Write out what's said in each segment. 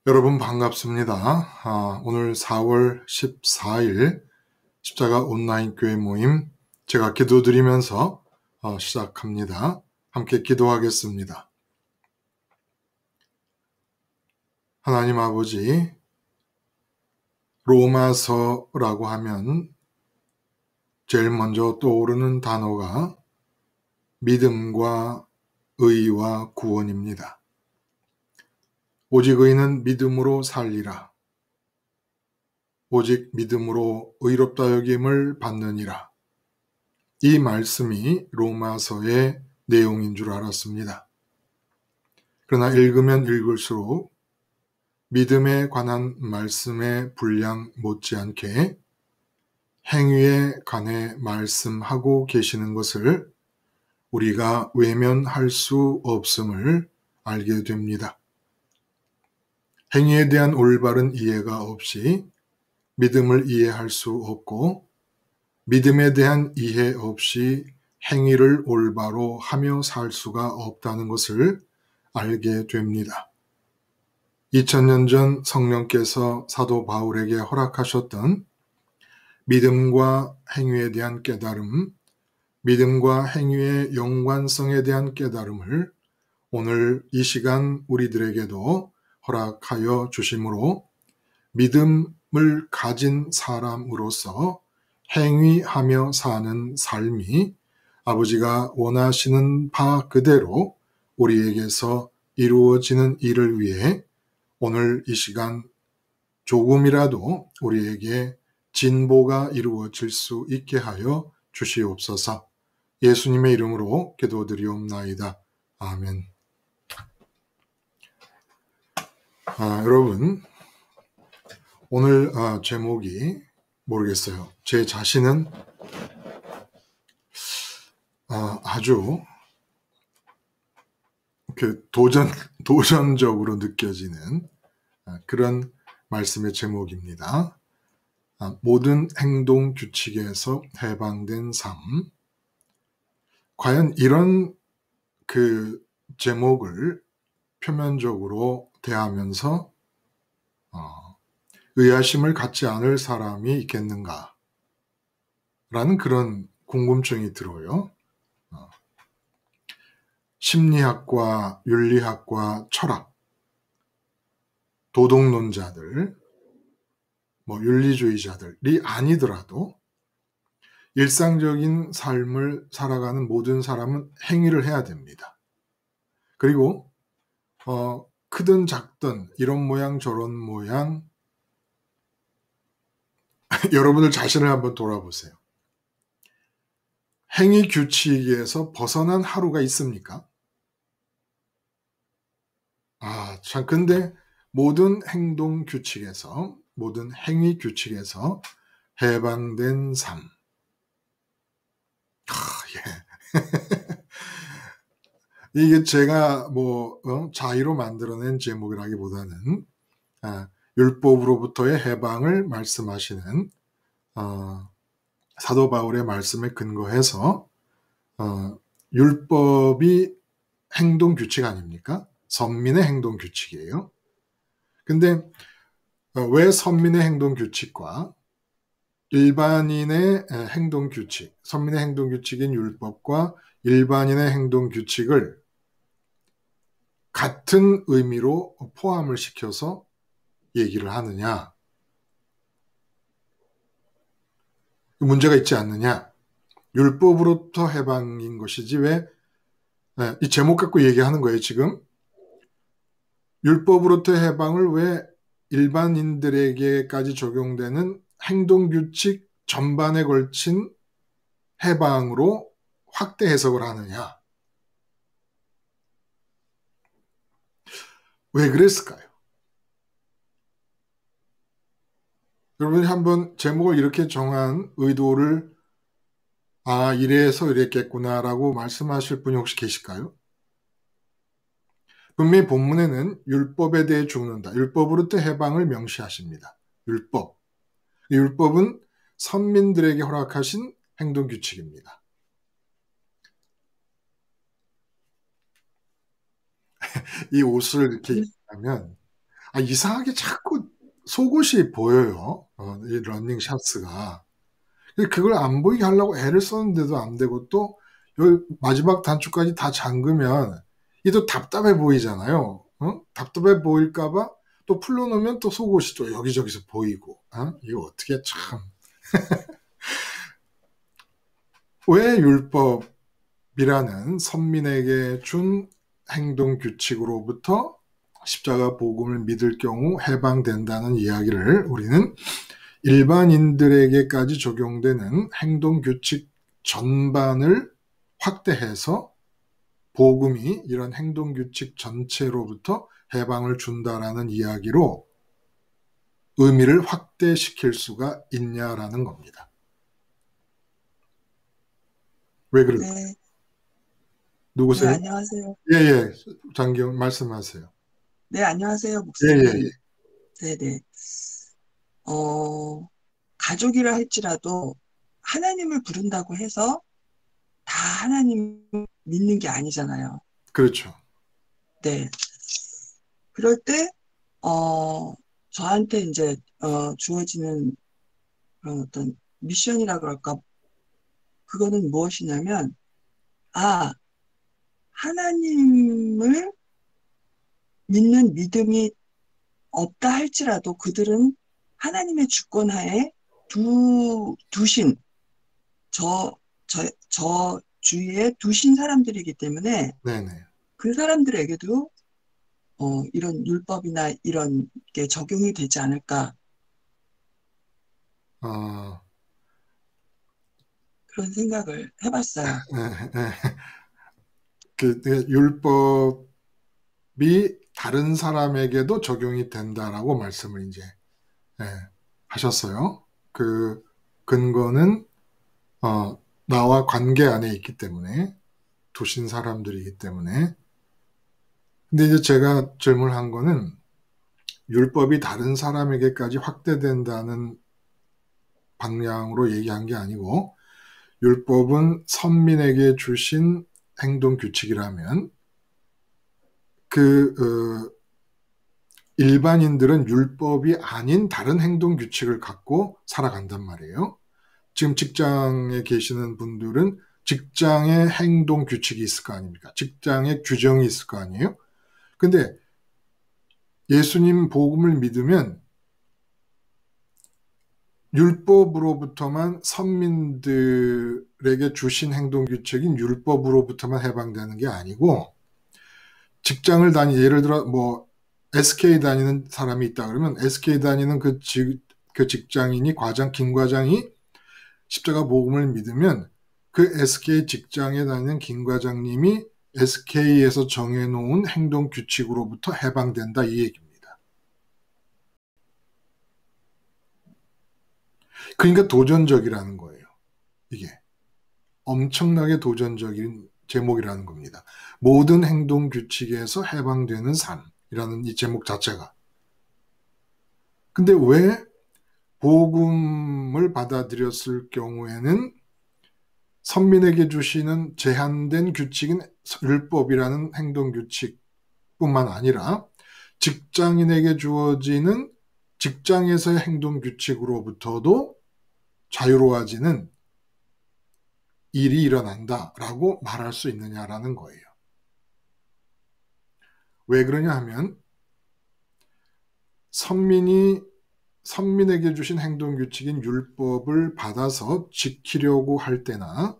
여러분 반갑습니다. 오늘 4월 14일 십자가 온라인 교회 모임 제가 기도드리면서 시작합니다. 함께 기도하겠습니다. 하나님 아버지, 로마서라고 하면 제일 먼저 떠오르는 단어가 믿음과 의와 구원입니다. 오직 의는 믿음으로 살리라. 오직 믿음으로 의롭다 여김을 받느니라. 이 말씀이 로마서의 내용인 줄 알았습니다. 그러나 읽으면 읽을수록 믿음에 관한 말씀의 분량 못지않게 행위에 관해 말씀하고 계시는 것을 우리가 외면할 수 없음을 알게 됩니다. 행위에 대한 올바른 이해가 없이 믿음을 이해할 수 없고, 믿음에 대한 이해 없이 행위를 올바로 하며 살 수가 없다는 것을 알게 됩니다. 2000년 전 성령께서 사도 바울에게 허락하셨던 믿음과 행위에 대한 깨달음, 믿음과 행위의 연관성에 대한 깨달음을 오늘 이 시간 우리들에게도 허락하여 주심으로 믿음을 가진 사람으로서 행위하며 사는 삶이 아버지가 원하시는 바 그대로 우리에게서 이루어지는 일을 위해 오늘 이 시간 조금이라도 우리에게 진보가 이루어질 수 있게 하여 주시옵소서. 예수님의 이름으로 기도드리옵나이다. 아멘. 여러분, 오늘 제목이 모르겠어요. 제 자신은 아주 도전적으로 느껴지는 그런 말씀의 제목입니다. 모든 행동 규칙에서 해방된 삶. 과연 이런 그 제목을 표면적으로 대하면서 의아심을 갖지 않을 사람이 있겠는가? 라는 그런 궁금증이 들어요. 심리학과 윤리학과 철학, 도덕론자들, 윤리주의자들이 아니더라도 일상적인 삶을 살아가는 모든 사람은 행위를 해야 됩니다. 그리고 크든 작든 이런 모양 저런 모양 여러분들 자신을 한번 돌아보세요. 행위 규칙에서 벗어난 하루가 있습니까? 참, 근데 모든 행동 규칙에서, 모든 행위 규칙에서 해방된 삶. 예. 이게 제가 자의로 만들어낸 제목이라기보다는 율법으로부터의 해방을 말씀하시는 사도 바울의 말씀에 근거해서 율법이 행동 규칙 아닙니까? 선민의 행동 규칙이에요. 근데 왜 선민의 행동 규칙과 일반인의 행동 규칙, 선민의 행동 규칙인 율법과 일반인의 행동 규칙을 같은 의미로 포함을 시켜서 얘기를 하느냐? 문제가 있지 않느냐? 율법으로부터 해방인 것이지 왜 이 제목 갖고 얘기하는 거예요, 지금? 율법으로부터 해방을 왜 일반인들에게까지 적용되는 행동규칙 전반에 걸친 해방으로 확대 해석을 하느냐? 왜 그랬을까요? 여러분이 한번 제목을 이렇게 정한 의도를 이래서 이랬겠구나라고 말씀하실 분이 혹시 계실까요? 분명히 본문에는 율법에 대해 죽는다. 율법으로부터 해방을 명시하십니다. 율법은 선민들에게 허락하신 행동규칙입니다. 이 옷을 이렇게 입으면 이상하게 자꾸 속옷이 보여요. 이 러닝 샷스가. 그걸 안 보이게 하려고 애를 썼는데도 안 되고, 또 요 마지막 단추까지 다 잠그면 이게 또 답답해 보이잖아요. 답답해 보일까봐 또 풀러놓으면 또 속옷이 또 여기저기서 보이고. 이거 어떻게 참. 왜 율법이라는 선민에게 준 행동 규칙으로부터 십자가 복음을 믿을 경우 해방된다는 이야기를 우리는 일반인들에게까지 적용되는 행동 규칙 전반을 확대해서 복음이 이런 행동 규칙 전체로부터 해방을 준다라는 이야기로 의미를 확대시킬 수가 있냐라는 겁니다. 왜 그럴까요? 네. 누구세요? 네, 안녕하세요. 예, 장기영 말씀하세요. 네, 안녕하세요, 예. 목사님. 네네. 가족이라 할지라도 하나님을 부른다고 해서 다 하나님 믿는 게 아니잖아요. 그렇죠. 네. 그럴 때, 저한테 이제, 주어지는 그런 어떤 미션이라 그럴까, 그거는 무엇이냐면, 하나님을 믿는 믿음이 없다 할지라도 그들은 하나님의 주권하에 두신, 저 주위에 두신 사람들이기 때문에 네네. 그 사람들에게도 이런 율법이나 이런 게 적용이 되지 않을까 어, 그런 생각을 해봤어요. 네. 율법이 다른 사람에게도 적용이 된다라고 말씀을 이제 하셨어요. 그 근거는 나와 관계 안에 있기 때문에, 두신 사람들이기 때문에. 근데 이제 제가 질문한 거는 율법이 다른 사람에게까지 확대된다는 방향으로 얘기한 게 아니고, 율법은 선민에게 주신 행동 규칙이라면 일반인들은 율법이 아닌 다른 행동 규칙을 갖고 살아간단 말이에요. 지금 직장에 계시는 분들은 직장의 행동 규칙이 있을 거 아닙니까? 직장의 규정이 있을 거 아니에요? 근데 예수님 복음을 믿으면 율법으로부터만, 선민들에게 주신 행동 규칙인 율법으로부터만 해방되는 게 아니고, 직장을 예를 들어 SK 다니는 사람이 있다 그러면 SK 다니는 그 직장인이 김 과장이 십자가 복음을 믿으면 그 SK 직장에 다니는 김 과장님이 SK에서 정해놓은 행동 규칙으로부터 해방된다, 이 얘기입니다. 그러니까 도전적이라는 거예요. 이게 엄청나게 도전적인 제목이라는 겁니다. 모든 행동 규칙에서 해방되는 삶이라는 이 제목 자체가. 근데 왜 복음을 받아들였을 경우에는 선민에게 주시는 제한된 규칙인 율법이라는 행동 규칙뿐만 아니라 직장인에게 주어지는 직장에서의 행동 규칙으로부터도 자유로워지는 일이 일어난다라고 말할 수 있느냐라는 거예요. 왜 그러냐 하면 선민에게 주신 행동 규칙인 율법을 받아서 지키려고 할 때나,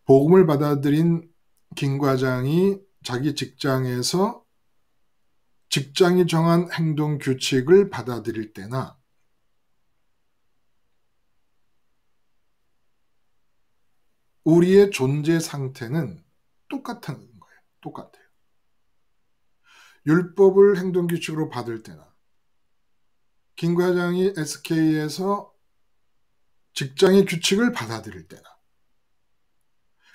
복음을 받아들인 김 과장이 자기 직장에서 직장이 정한 행동 규칙을 받아들일 때나, 우리의 존재 상태는 똑같은 거예요. 똑같아요. 율법을 행동 규칙으로 받을 때나, 김 과장이 SK에서 직장의 규칙을 받아들일 때나,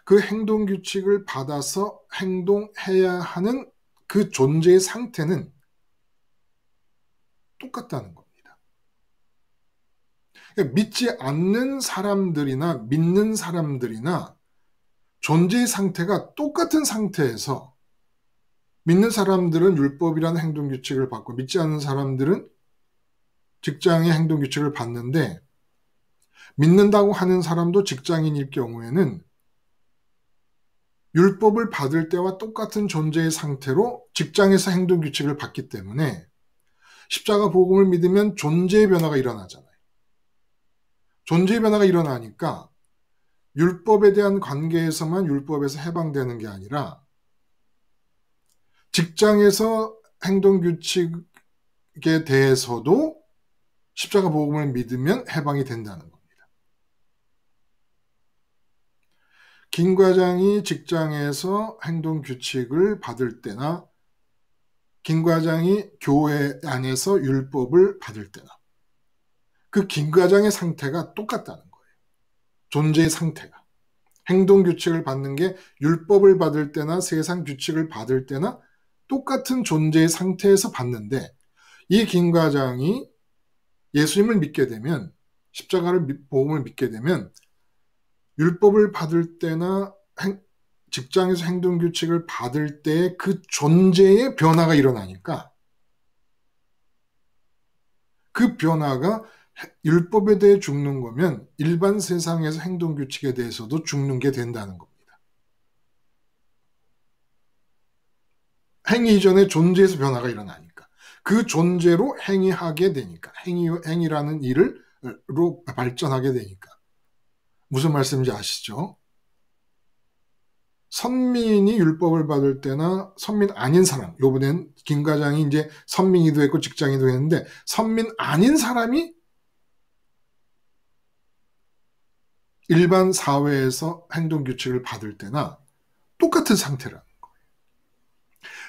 그 행동 규칙을 받아서 행동해야 하는 그 존재의 상태는 똑같다는 겁니다. 그러니까 믿지 않는 사람들이나 믿는 사람들이나 존재의 상태가 똑같은 상태에서 믿는 사람들은 율법이라는 행동규칙을 받고 믿지 않는 사람들은 직장의 행동규칙을 받는데 믿는다고 하는 사람도 직장인일 경우에는 율법을 받을 때와 똑같은 존재의 상태로 직장에서 행동규칙을 받기 때문에 십자가 복음을 믿으면 존재의 변화가 일어나잖아요. 존재의 변화가 일어나니까 율법에 대한 관계에서만 율법에서 해방되는 게 아니라 직장에서 행동규칙에 대해서도 십자가 복음을 믿으면 해방이 된다는 겁니다. 김 과장이 직장에서 행동규칙을 받을 때나 김 과장이 교회 안에서 율법을 받을 때나 그 김 과장의 상태가 똑같다는 거예요. 존재의 상태가. 행동규칙을 받는 게 율법을 받을 때나 세상 규칙을 받을 때나 똑같은 존재의 상태에서 받는데 이 김 과장이 예수님을 믿게 되면 십자가를 복음을 믿게 되면 율법을 받을 때나 직장에서 행동규칙을 받을 때 그 존재의 변화가 일어나니까 그 변화가 율법에 대해 죽는 거면 일반 세상에서 행동규칙에 대해서도 죽는 게 된다는 겁니다. 행위 이전에 존재에서 변화가 일어나니까 그 존재로 행위하게 되니까 행위라는 일로 발전하게 되니까 무슨 말씀인지 아시죠? 선민이 율법을 받을 때나 선민 아닌 사람, 요번엔 김 과장이 이제 선민이도 했고 직장이도 했는데 선민 아닌 사람이 일반 사회에서 행동규칙을 받을 때나 똑같은 상태라는 거예요.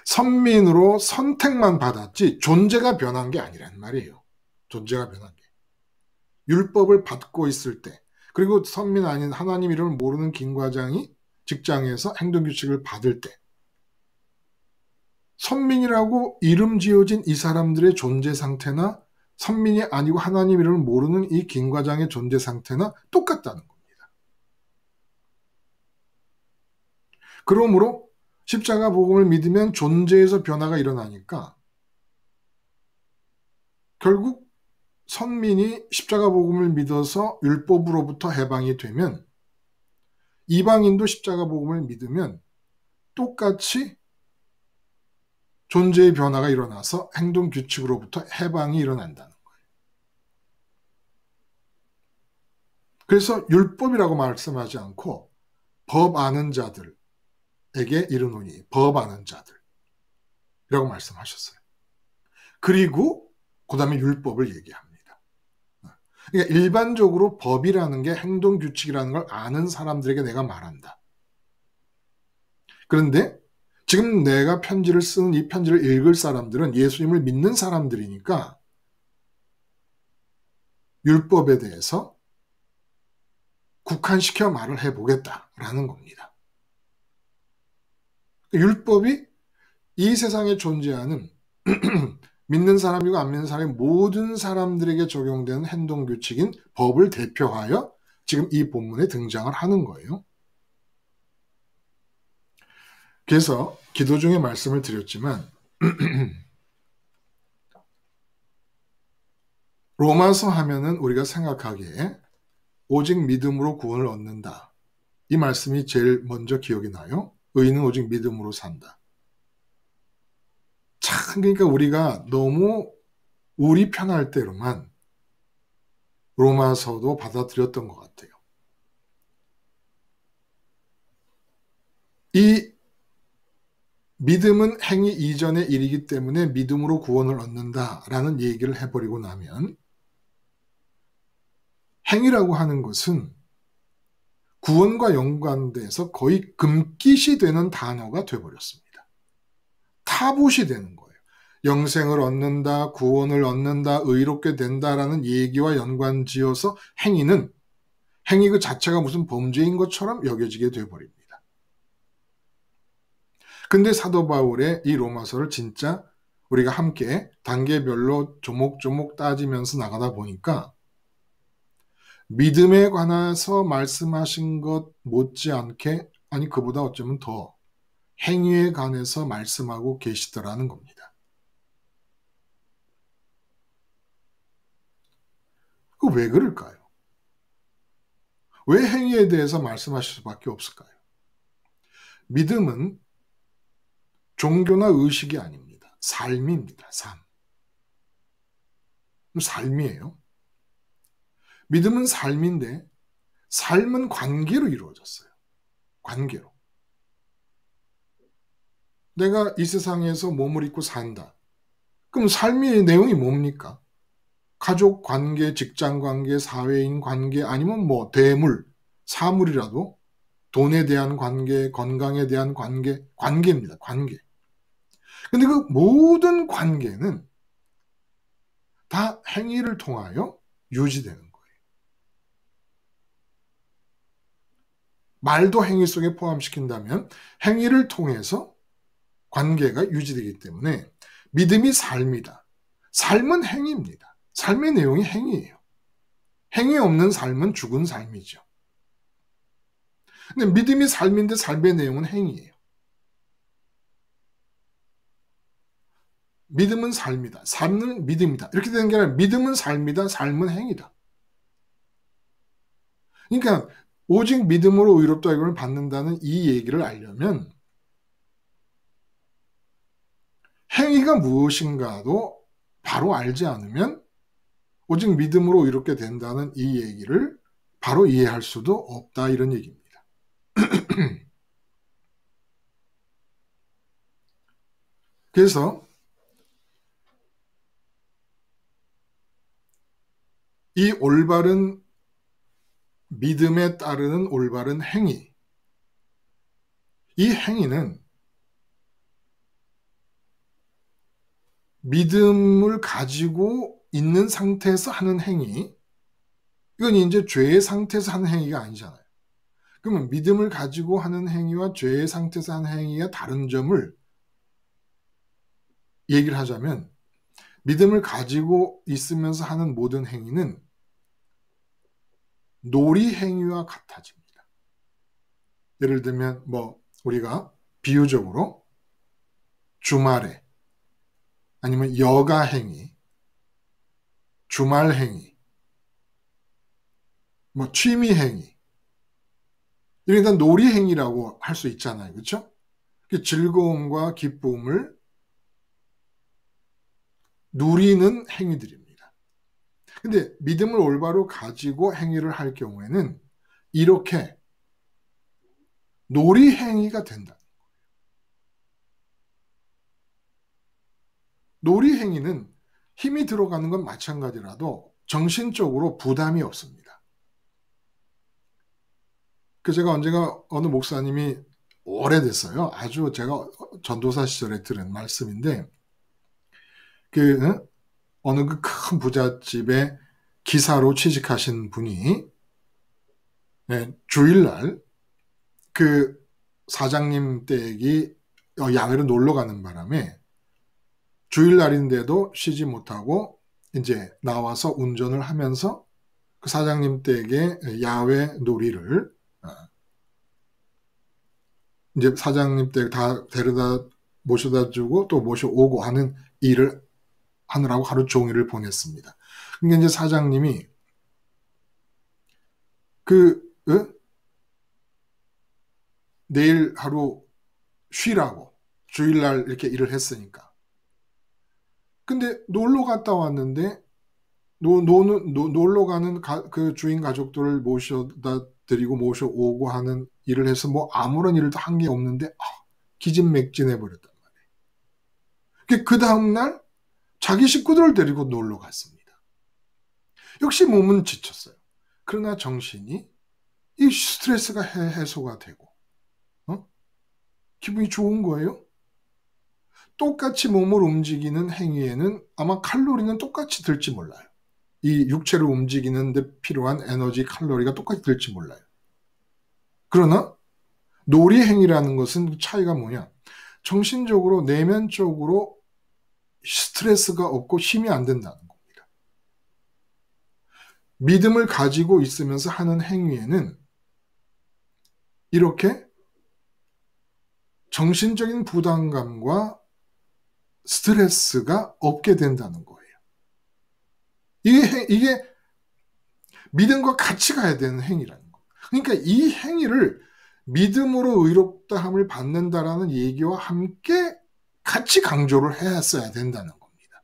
선민으로 선택만 받았지 존재가 변한 게 아니란 말이에요. 존재가 변한 게. 율법을 받고 있을 때 그리고 선민 아닌 하나님 이름을 모르는 김 과장이 직장에서 행동규칙을 받을 때 선민이라고 이름 지어진 이 사람들의 존재 상태나 선민이 아니고 하나님 이름을 모르는 이 김 과장의 존재 상태나 똑같다는 겁니다. 그러므로 십자가 복음을 믿으면 존재에서 변화가 일어나니까 결국 선민이 십자가 복음을 믿어서 율법으로부터 해방이 되면 이방인도 십자가 복음을 믿으면 똑같이 존재의 변화가 일어나서 행동 규칙으로부터 해방이 일어난다는 거예요. 그래서 율법이라고 말씀하지 않고 법 아는 자들에게 이르노니 법 아는 자들이라고 말씀하셨어요. 그리고 그 다음에 율법을 얘기합니다. 그러니까 일반적으로 법이라는 게 행동 규칙이라는 걸 아는 사람들에게 내가 말한다. 그런데 지금 내가 편지를 쓰는 이 편지를 읽을 사람들은 예수님을 믿는 사람들이니까 율법에 대해서 국한시켜 말을 해보겠다라는 겁니다. 율법이 이 세상에 존재하는 믿는 사람이고 안 믿는 사람이 모든 사람들에게 적용되는 행동규칙인 법을 대표하여 지금 이 본문에 등장을 하는 거예요. 그래서 기도 중에 말씀을 드렸지만 로마서 하면은 우리가 생각하기에 오직 믿음으로 구원을 얻는다. 이 말씀이 제일 먼저 기억이 나요. 의인은 오직 믿음으로 산다. 참 그러니까 우리가 너무 우리 편할 때로만 로마서도 받아들였던 것 같아요. 이 믿음은 행위 이전의 일이기 때문에 믿음으로 구원을 얻는다라는 얘기를 해버리고 나면 행위라고 하는 것은 구원과 연관돼서 거의 금깃이 되는 단어가 돼버렸습니다. 타봇이 되는 거예요. 영생을 얻는다, 구원을 얻는다, 의롭게 된다라는 얘기와 연관지어서 행위 그 자체가 무슨 범죄인 것처럼 여겨지게 돼버립니다. 근데 사도 바울의 이 로마서를 진짜 우리가 함께 단계별로 조목조목 따지면서 나가다 보니까 믿음에 관해서 말씀하신 것 못지않게, 아니 그보다 어쩌면 더 행위에 관해서 말씀하고 계시더라는 겁니다. 그 왜 그럴까요? 왜 행위에 대해서 말씀하실 수밖에 없을까요? 믿음은 종교나 의식이 아닙니다. 삶입니다. 삶. 삶이에요. 믿음은 삶인데 삶은 관계로 이루어졌어요. 관계로. 내가 이 세상에서 몸을 입고 산다. 그럼 삶의 내용이 뭡니까? 가족 관계, 직장 관계, 사회인 관계, 아니면 뭐 대물, 사물이라도 돈에 대한 관계, 건강에 대한 관계, 관계입니다. 관계. 근데 그 모든 관계는 다 행위를 통하여 유지되는 거예요. 말도 행위 속에 포함시킨다면 행위를 통해서 관계가 유지되기 때문에 믿음이 삶이다. 삶은 행위입니다. 삶의 내용이 행위예요. 행위 없는 삶은 죽은 삶이죠. 근데 믿음이 삶인데 삶의 내용은 행위예요. 믿음은 삶이다. 삶은 믿음이다. 이렇게 되는 게 아니라 믿음은 삶이다. 삶은 행위다. 그러니까 오직 믿음으로 의롭다 이걸 받는다는 이 얘기를 알려면 행위가 무엇인가도 바로 알지 않으면 오직 믿음으로 의롭게 된다는 이 얘기를 바로 이해할 수도 없다 이런 얘기입니다. 그래서 이 올바른 믿음에 따르는 올바른 행위, 이 행위는 믿음을 가지고 있는 상태에서 하는 행위, 이건 이제 죄의 상태에서 하는 행위가 아니잖아요. 그러면 믿음을 가지고 하는 행위와 죄의 상태에서 하는 행위가 다른 점을 얘기를 하자면 믿음을 가지고 있으면서 하는 모든 행위는 놀이 행위와 같아집니다. 예를 들면 뭐 우리가 비유적으로 주말에 아니면 여가 행위, 주말 행위, 뭐 취미 행위, 이런 다 놀이 행위라고 할 수 있잖아요. 그렇죠? 즐거움과 기쁨을 누리는 행위들입니다. 근데 믿음을 올바로 가지고 행위를 할 경우에는 이렇게 놀이 행위가 된다. 놀이 행위는 힘이 들어가는 건 마찬가지라도 정신적으로 부담이 없습니다. 그 제가 언제가 어느 목사님이 오래됐어요. 아주 제가 전도사 시절에 들은 말씀인데 어느 그 큰 부잣집에 기사로 취직하신 분이 주일날 그 사장님 댁이 야외로 놀러 가는 바람에 주일날인데도 쉬지 못하고 이제 나와서 운전을 하면서 그 사장님 댁의 야외 놀이를 이제 사장님 댁 다 데려다 모셔다 주고 또 모셔오고 하는 일을 하느라고 하루 종일을 보냈습니다. 그러니까 이제 사장님이 내일 하루 쉬라고 주일날 이렇게 일을 했으니까. 근데 놀러 갔다 왔는데 놀러 가는 그 주인 가족들을 모셔다 드리고 모셔오고 하는 일을 해서 뭐 아무런 일도 한 게 없는데 기진맥진해 버렸단 말이에요. 그 다음날 자기 식구들을 데리고 놀러 갔습니다. 역시 몸은 지쳤어요. 그러나 정신이 이 스트레스가 해소가 되고 기분이 좋은 거예요. 똑같이 몸을 움직이는 행위에는 아마 칼로리는 똑같이 들지 몰라요. 이 육체를 움직이는 데 필요한 에너지 칼로리가 똑같이 들지 몰라요. 그러나 놀이 행위라는 것은 차이가 뭐냐? 정신적으로 내면적으로 스트레스가 없고 힘이 안 된다는 겁니다. 믿음을 가지고 있으면서 하는 행위에는 이렇게 정신적인 부담감과 스트레스가 없게 된다는 거예요. 이게 믿음과 같이 가야 되는 행위라는 거. 그러니까 이 행위를 믿음으로 의롭다함을 받는다라는 얘기와 함께 같이 강조를 했어야 된다는 겁니다.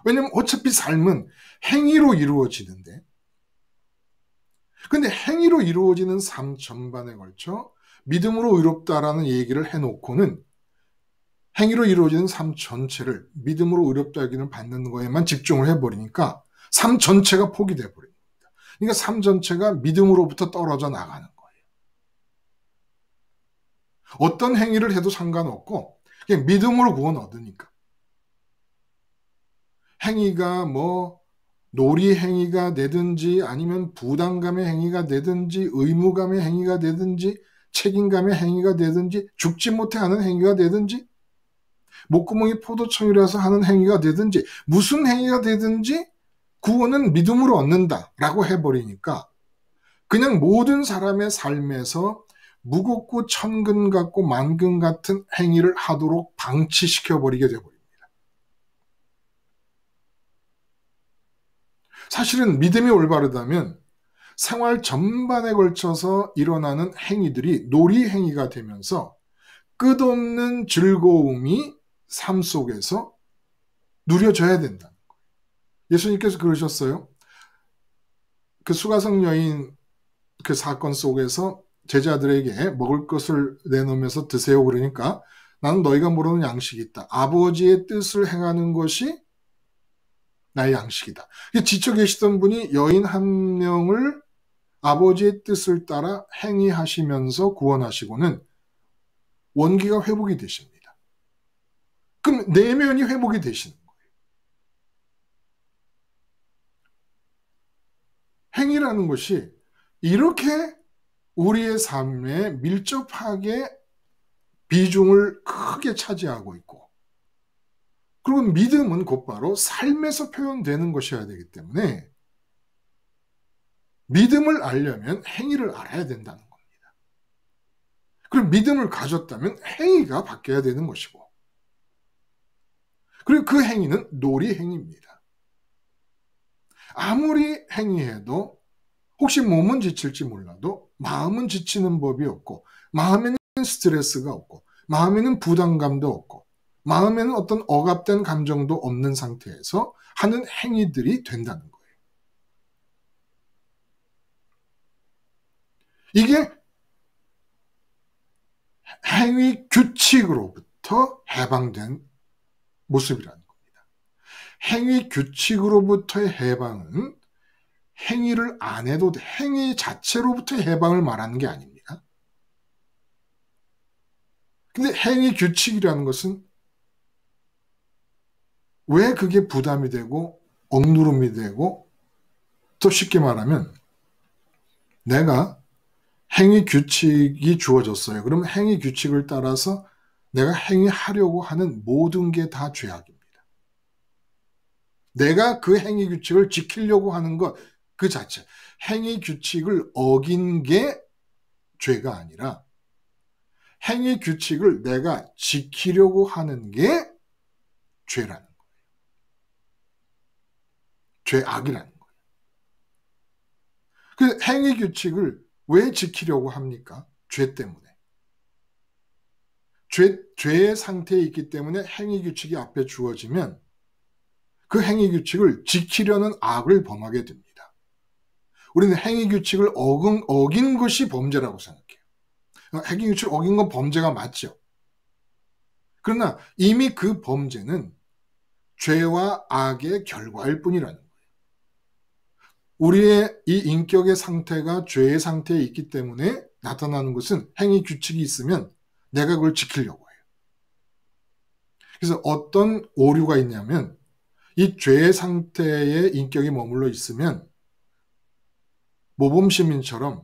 왜냐하면 어차피 삶은 행위로 이루어지는데, 근데 행위로 이루어지는 삶 전반에 걸쳐 믿음으로 의롭다라는 얘기를 해놓고는 행위로 이루어지는 삶 전체를 믿음으로 의롭다 여기는 받는 거에만 집중을 해버리니까 삶 전체가 포기돼 버립니다. 그러니까 삶 전체가 믿음으로부터 떨어져 나가는 거예요. 어떤 행위를 해도 상관없고 그냥 믿음으로 구원 얻으니까. 행위가 뭐 놀이 행위가 되든지 아니면 부담감의 행위가 되든지 의무감의 행위가 되든지 책임감의 행위가 되든지 죽지 못해 하는 행위가 되든지 목구멍이 포도청이라서 하는 행위가 되든지 무슨 행위가 되든지 구원은 믿음으로 얻는다라고 해버리니까 그냥 모든 사람의 삶에서 무겁고 천근 같고 만근 같은 행위를 하도록 방치시켜버리게 되버립니다. 사실은 믿음이 올바르다면 생활 전반에 걸쳐서 일어나는 행위들이 놀이 행위가 되면서 끝없는 즐거움이 삶 속에서 누려져야 된다는 거예요. 예수님께서 그러셨어요. 그 수가성 여인 그 사건 속에서 제자들에게 먹을 것을 내놓으면서 드세요 그러니까 나는 너희가 모르는 양식이 있다. 아버지의 뜻을 행하는 것이 나의 양식이다. 지쳐 계시던 분이 여인 한 명을 아버지의 뜻을 따라 행위하시면서 구원하시고는 원기가 회복이 되십니다. 그럼 내면이 회복이 되시는 거예요. 행위라는 것이 이렇게 우리의 삶에 밀접하게 비중을 크게 차지하고 있고 그리고 믿음은 곧바로 삶에서 표현되는 것이어야 되기 때문에 믿음을 알려면 행위를 알아야 된다는 겁니다. 그리고 믿음을 가졌다면 행위가 바뀌어야 되는 것이고 그리고 그 행위는 놀이 행위입니다. 아무리 행위해도 혹시 몸은 지칠지 몰라도 마음은 지치는 법이 없고 마음에는 스트레스가 없고 마음에는 부담감도 없고 마음에는 어떤 억압된 감정도 없는 상태에서 하는 행위들이 된다는 거예요. 이게 행위 규칙으로부터 해방된 모습이라는 겁니다. 행위 규칙으로부터의 해방은 행위를 안 해도 행위 자체로부터의 해방을 말하는 게 아닙니다. 근데 행위 규칙이라는 것은 왜 그게 부담이 되고 억누름이 되고 더 쉽게 말하면 내가 행위 규칙이 주어졌어요. 그럼 행위 규칙을 따라서 내가 행위하려고 하는 모든 게 다 죄악입니다. 내가 그 행위 규칙을 지키려고 하는 것 그 자체, 행위 규칙을 어긴 게 죄가 아니라 행위 규칙을 내가 지키려고 하는 게 죄라는 거예요. 죄악이라는 거예요. 그 행위 규칙을 왜 지키려고 합니까? 죄 때문에. 죄의 상태에 있기 때문에 행위 규칙이 앞에 주어지면 그 행위 규칙을 지키려는 악을 범하게 됩니다. 우리는 행위 규칙을 어긴 것이 범죄라고 생각해요. 행위 규칙을 어긴 건 범죄가 맞죠. 그러나 이미 그 범죄는 죄와 악의 결과일 뿐이라는 거예요. 우리의 이 인격의 상태가 죄의 상태에 있기 때문에 나타나는 것은 행위 규칙이 있으면 내가 그걸 지키려고 해요. 그래서 어떤 오류가 있냐면 이 죄의 상태에 인격이 머물러 있으면 모범시민처럼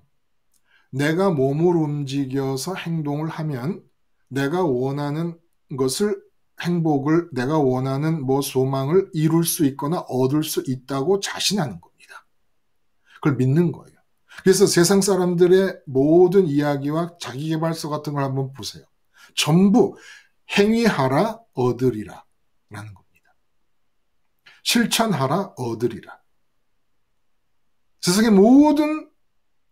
내가 몸을 움직여서 행동을 하면 내가 원하는 것을 행복을 내가 원하는 소망을 이룰 수 있거나 얻을 수 있다고 자신하는 겁니다. 그걸 믿는 거예요. 그래서 세상 사람들의 모든 이야기와 자기계발서 같은 걸 한번 보세요. 전부 행위하라 얻으리라 라는 겁니다. 실천하라 얻으리라. 세상의 모든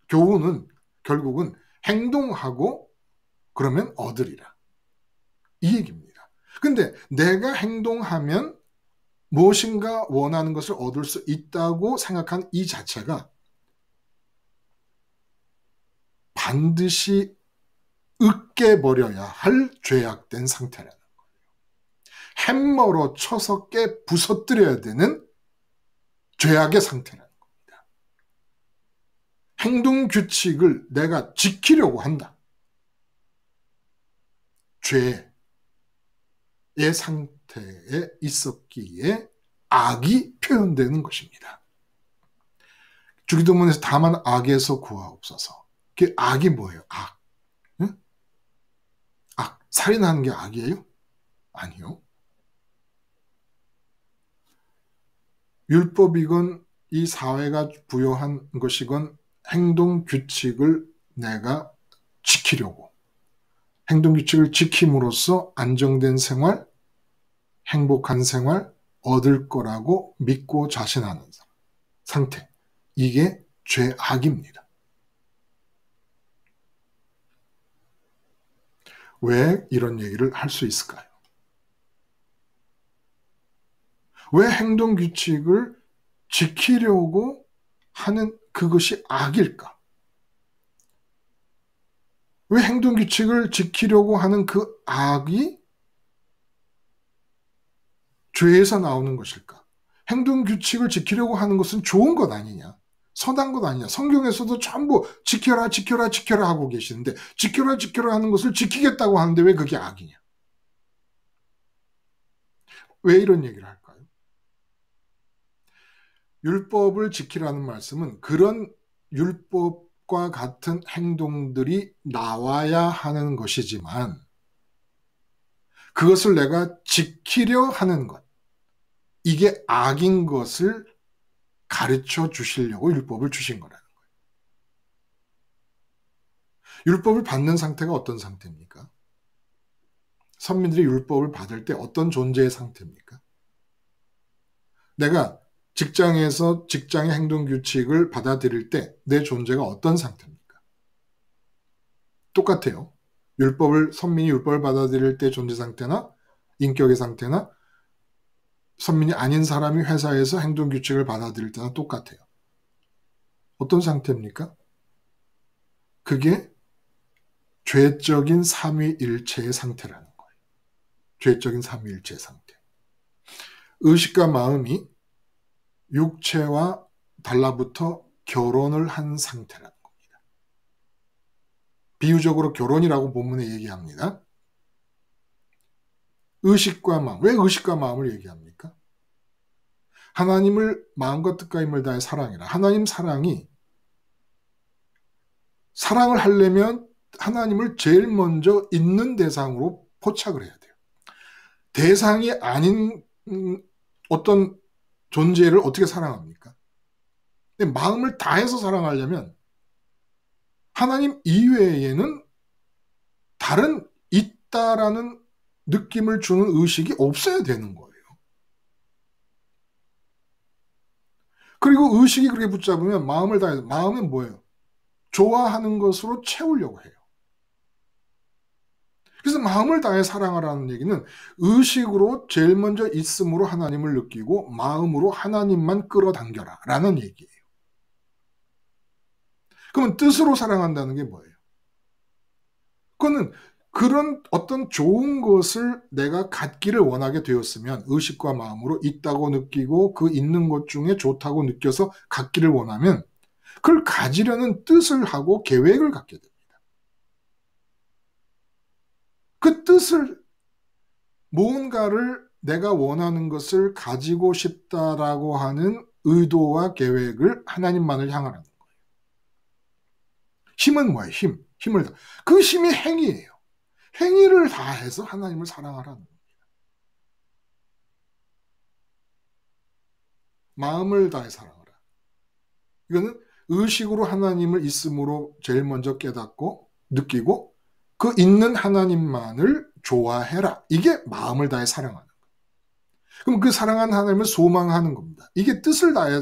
교훈은 결국은 행동하고 그러면 얻으리라. 이 얘기입니다. 근데 내가 행동하면 무엇인가 원하는 것을 얻을 수 있다고 생각한 이 자체가 반드시 으깨버려야 할 죄악된 상태라는 거예요. 햄머로 쳐서 부서뜨려야 되는 죄악의 상태라는 겁니다. 행동 규칙을 내가 지키려고 한다. 죄의 상태에 있었기에 악이 표현되는 것입니다. 주기도문에서 다만 악에서 구하옵소서. 그 악이 뭐예요? 악. 응? 악. 살인하는 게 악이에요? 아니요. 율법이건 이 사회가 부여한 것이건 행동 규칙을 내가 지키려고. 행동 규칙을 지킴으로써 안정된 생활, 행복한 생활 얻을 거라고 믿고 자신하는 상태. 이게 죄악입니다. 왜 이런 얘기를 할 수 있을까요? 왜 행동 규칙을 지키려고 하는 그것이 악일까? 왜 행동 규칙을 지키려고 하는 그 악이 죄에서 나오는 것일까? 행동 규칙을 지키려고 하는 것은 좋은 것 아니냐? 선한 것 아니냐? 성경에서도 전부 지켜라, 지켜라, 지켜라 하고 계시는데 지켜라, 지켜라 하는 것을 지키겠다고 하는데 왜 그게 악이냐? 왜 이런 얘기를 할까요? 율법을 지키라는 말씀은 그런 율법과 같은 행동들이 나와야 하는 것이지만 그것을 내가 지키려 하는 것, 이게 악인 것을 가르쳐 주시려고 율법을 주신 거라는 거예요. 율법을 받는 상태가 어떤 상태입니까? 선민들이 율법을 받을 때 어떤 존재의 상태입니까? 내가 직장에서 직장의 행동 규칙을 받아들일 때 내 존재가 어떤 상태입니까? 똑같아요. 선민이 율법을 받아들일 때 존재 상태나 인격의 상태나 선민이 아닌 사람이 회사에서 행동 규칙을 받아들일 때나 똑같아요. 어떤 상태입니까? 그게 죄적인 삼위일체의 상태라는 거예요. 죄적인 삼위일체의 상태. 의식과 마음이 육체와 달라붙어 결혼을 한 상태라는 겁니다. 비유적으로 결혼이라고 본문에 얘기합니다. 의식과 마음. 왜 의식과 마음을 얘기합니까? 하나님을 마음과 뜻과 힘을 다해 사랑해라. 하나님 사랑이 사랑을 하려면 하나님을 제일 먼저 있는 대상으로 포착을 해야 돼요. 대상이 아닌 어떤 존재를 어떻게 사랑합니까? 근데 마음을 다해서 사랑하려면 하나님 이외에는 다른 있다라는 느낌을 주는 의식이 없어야 되는 거예요. 그리고 의식이 그렇게 붙잡으면 마음을 다해서, 마음은 뭐예요? 좋아하는 것으로 채우려고 해요. 그래서 마음을 다해 사랑하라는 얘기는 의식으로 제일 먼저 있음으로 하나님을 느끼고 마음으로 하나님만 끌어당겨라 라는 얘기예요. 그러면 뜻으로 사랑한다는 게 뭐예요? 그거는 그런 어떤 좋은 것을 내가 갖기를 원하게 되었으면 의식과 마음으로 있다고 느끼고 그 있는 것 중에 좋다고 느껴서 갖기를 원하면 그걸 가지려는 뜻을 하고 계획을 갖게 됩니다. 그 뜻을 무언가를 내가 원하는 것을 가지고 싶다라고 하는 의도와 계획을 하나님만을 향하라는 거예요. 힘은 뭐예요? 힘을 다. 그 힘이 행위예요. 행위를 다해서 하나님을 사랑하라는 겁니다. 마음을 다해 사랑하라. 이거는 의식으로 하나님을 있음으로 제일 먼저 깨닫고 느끼고 그 있는 하나님만을 좋아해라. 이게 마음을 다해 사랑하는 거예요. 그럼 그 사랑하는 하나님을 소망하는 겁니다. 이게 뜻을 다해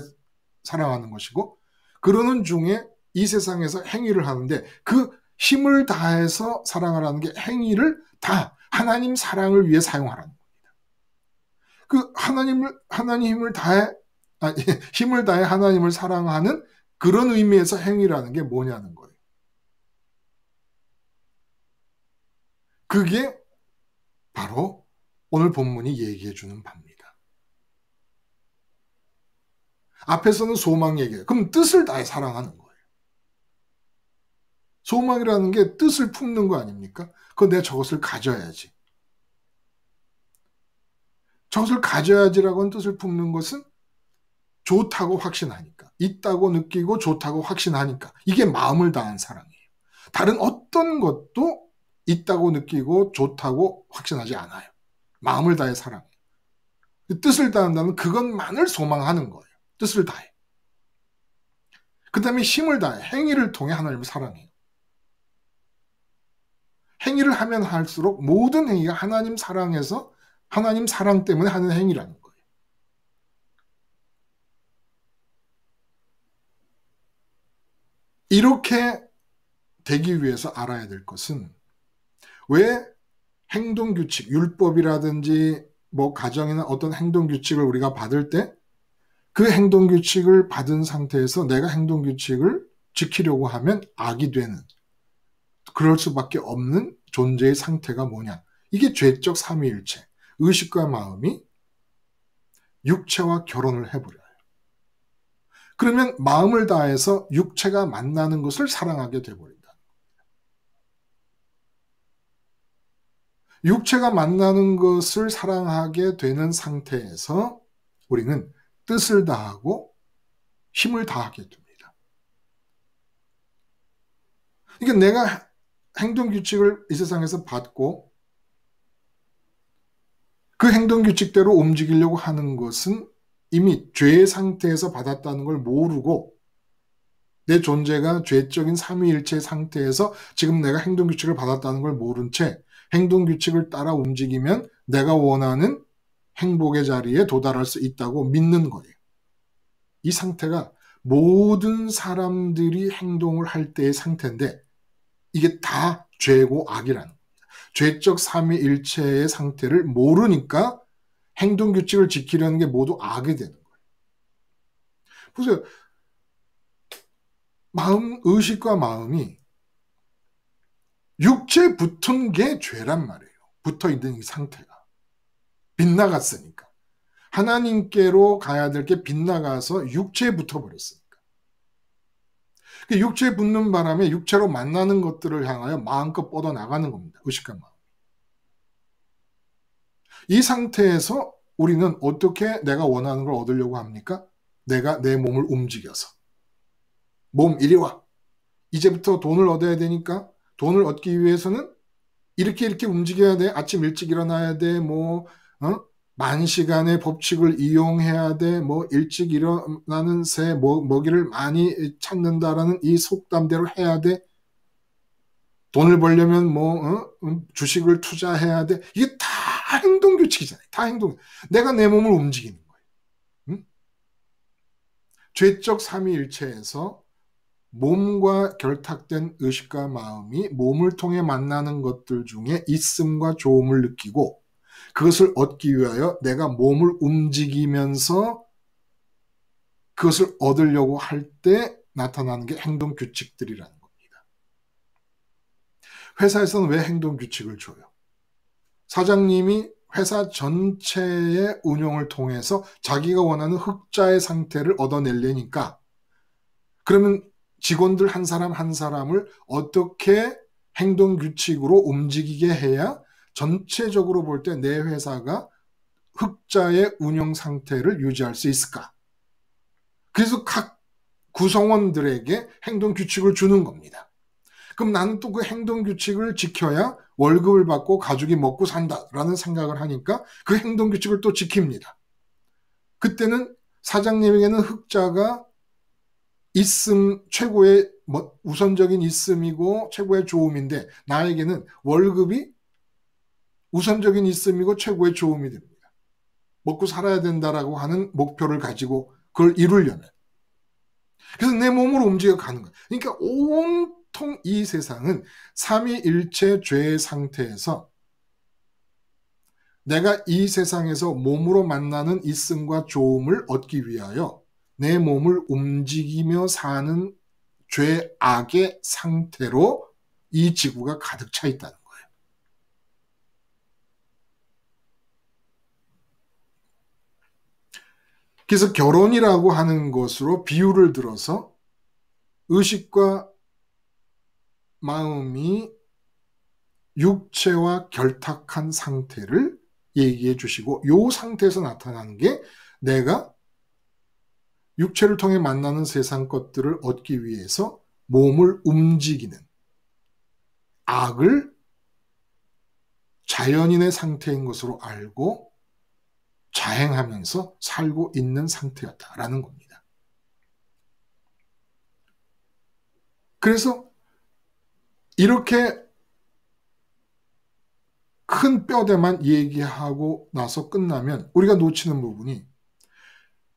사랑하는 것이고, 그러는 중에 이 세상에서 행위를 하는데 그 힘을 다해서 사랑하라는 게 행위를 다 하나님 사랑을 위해 사용하라는 겁니다. 그 하나님을 다해, 힘을 다해 하나님을 사랑하는 그런 의미에서 행위라는 게 뭐냐는 거예요. 그게 바로 오늘 본문이 얘기해 주는 바입니다. 앞에서는 소망 얘기해요. 그럼 뜻을 다해 사랑하는 거예요. 소망이라는 게 뜻을 품는 거 아닙니까? 그건 내가 저것을 가져야지. 저것을 가져야지라고 하는 뜻을 품는 것은 좋다고 확신하니까, 있다고 느끼고 좋다고 확신하니까, 이게 마음을 다한 사랑이에요. 다른 어떤 것도 있다고 느끼고 좋다고 확신하지 않아요. 마음을 다해 사랑해요. 뜻을 다한다면 그것만을 소망하는 거예요. 뜻을 다해. 그 다음에 힘을 다해 행위를 통해 하나님을 사랑해요. 행위를 하면 할수록 모든 행위가 하나님 사랑에서 하나님 사랑 때문에 하는 행위라는 거예요. 이렇게 되기 위해서 알아야 될 것은, 왜 행동규칙, 율법이라든지 뭐 가정이나 어떤 행동규칙을 우리가 받을 때 그 행동규칙을 받은 상태에서 내가 행동규칙을 지키려고 하면 악이 되는, 그럴 수밖에 없는 존재의 상태가 뭐냐. 이게 죄적 삼위일체, 의식과 마음이 육체와 결혼을 해버려요. 그러면 마음을 다해서 육체가 만나는 것을 사랑하게 돼버린다. 육체가 만나는 것을 사랑하게 되는 상태에서 우리는 뜻을 다하고 힘을 다하게 됩니다. 그러니까 내가 행동규칙을 이 세상에서 받고 그 행동규칙대로 움직이려고 하는 것은 이미 죄의 상태에서 받았다는 걸 모르고, 내 존재가 죄적인 삼위일체 상태에서 지금 내가 행동규칙을 받았다는 걸 모른 채 행동규칙을 따라 움직이면 내가 원하는 행복의 자리에 도달할 수 있다고 믿는 거예요. 이 상태가 모든 사람들이 행동을 할 때의 상태인데, 이게 다 죄고 악이라는 겁니다. 죄적 삼위일체의 상태를 모르니까 행동규칙을 지키려는 게 모두 악이 되는 거예요. 보세요. 의식과 마음이 육체에 붙은 게 죄란 말이에요. 붙어있는 이 상태가. 빗나갔으니까. 하나님께로 가야 될 게 빗나가서 육체에 붙어버렸으니까. 육체에 붙는 바람에 육체로 만나는 것들을 향하여 마음껏 뻗어나가는 겁니다. 의식과 마음. 이 상태에서 우리는 어떻게 내가 원하는 걸 얻으려고 합니까? 내가 내 몸을 움직여서. 몸 이리 와. 이제부터 돈을 얻어야 되니까 돈을 얻기 위해서는 이렇게 움직여야 돼. 아침 일찍 일어나야 돼. 만시간의 법칙을 이용해야 돼. 일찍 일어나는 새 먹이를 많이 찾는다라는 이 속담대로 해야 돼. 돈을 벌려면 주식을 투자해야 돼. 이게 다 행동규칙이잖아요. 다 행동. 내가 내 몸을 움직이는 거예요. 응? 죄적 삼위일체에서 몸과 결탁된 의식과 마음이 몸을 통해 만나는 것들 중에 있음과 좋음을 느끼고, 그것을 얻기 위하여 내가 몸을 움직이면서 그것을 얻으려고 할 때 나타나는 게 행동규칙들이라는 겁니다. 회사에서는 왜 행동규칙을 줘요? 사장님이 회사 전체의 운영을 통해서 자기가 원하는 흑자의 상태를 얻어내려니까, 그러면 직원들 한 사람 한 사람을 어떻게 행동규칙으로 움직이게 해야 전체적으로 볼 때 내 회사가 흑자의 운영 상태를 유지할 수 있을까? 그래서 각 구성원들에게 행동규칙을 주는 겁니다. 그럼 나는 또 그 행동규칙을 지켜야 월급을 받고 가족이 먹고 산다라는 생각을 하니까 그 행동규칙을 또 지킵니다. 그때는 사장님에게는 흑자가 있음, 최고의 우선적인 있음이고 최고의 좋음인데 나에게는 월급이 우선적인 있음이고 최고의 좋음이 됩니다. 먹고 살아야 된다라고 하는 목표를 가지고 그걸 이루려면. 그래서 내 몸으로 움직여 가는 거예요. 그러니까 온통 이 세상은 삼위일체 죄의 상태에서 내가 이 세상에서 몸으로 만나는 있음과 좋음을 얻기 위하여 내 몸을 움직이며 사는 죄악의 상태로 이 지구가 가득 차 있다는 거예요. 그래서 결혼이라고 하는 것으로 비유를 들어서 의식과 마음이 육체와 결탁한 상태를 얘기해 주시고 이 상태에서 나타나는 게 내가 육체를 통해 만나는 세상 것들을 얻기 위해서 몸을 움직이는 악을 자연인의 상태인 것으로 알고 자행하면서 살고 있는 상태였다라는 겁니다. 그래서 이렇게 큰 뼈대만 얘기하고 나서 끝나면 우리가 놓치는 부분이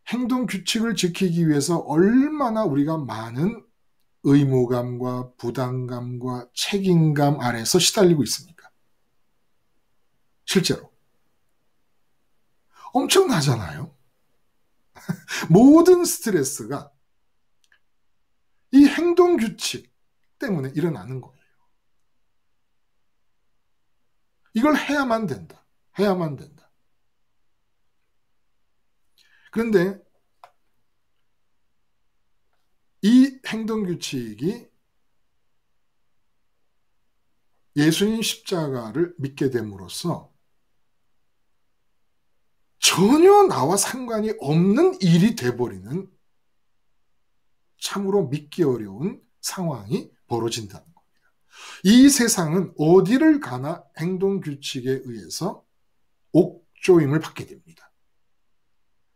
행동 규칙을 지키기 위해서 얼마나 우리가 많은 의무감과 부담감과 책임감 아래서 시달리고 있습니까? 실제로. 엄청나잖아요. 모든 스트레스가 이 행동 규칙 때문에 일어나는 거예요. 이걸 해야만 된다. 해야만 된다. 그런데 이 행동 규칙이 예수님 십자가를 믿게 됨으로써 전혀 나와 상관이 없는 일이 돼버리는 참으로 믿기 어려운 상황이 벌어진다는 겁니다. 이 세상은 어디를 가나 행동 규칙에 의해서 옥조임을 받게 됩니다.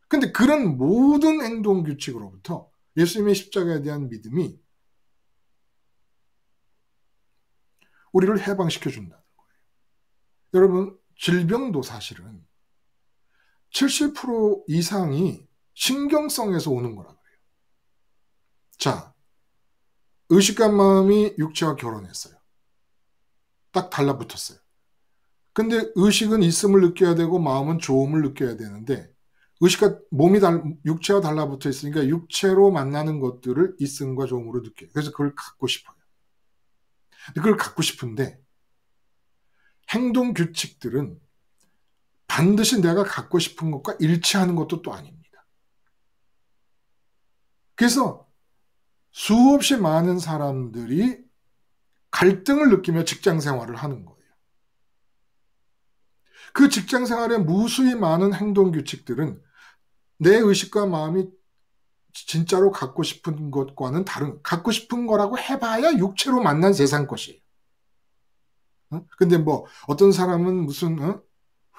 근데 그런 모든 행동 규칙으로부터 예수님의 십자가에 대한 믿음이 우리를 해방시켜 준다는 거예요. 여러분, 질병도 사실은 70% 이상이 신경성에서 오는 거라 그래요. 자, 의식과 마음이 육체와 결혼했어요. 딱 달라붙었어요. 근데 의식은 있음을 느껴야 되고 마음은 좋음을 느껴야 되는데 의식과 육체와 달라붙어 있으니까 육체로 만나는 것들을 있음과 좋음으로 느껴요. 그래서 그걸 갖고 싶어요. 그걸 갖고 싶은데 행동 규칙들은 반드시 내가 갖고 싶은 것과 일치하는 것도 또 아닙니다. 그래서 수없이 많은 사람들이 갈등을 느끼며 직장 생활을 하는 거예요. 그 직장 생활에 무수히 많은 행동 규칙들은 내 의식과 마음이 진짜로 갖고 싶은 것과는 다른, 갖고 싶은 거라고 해봐야 육체로 만난 세상 것이에요. 근데 뭐 어떤 사람은 무슨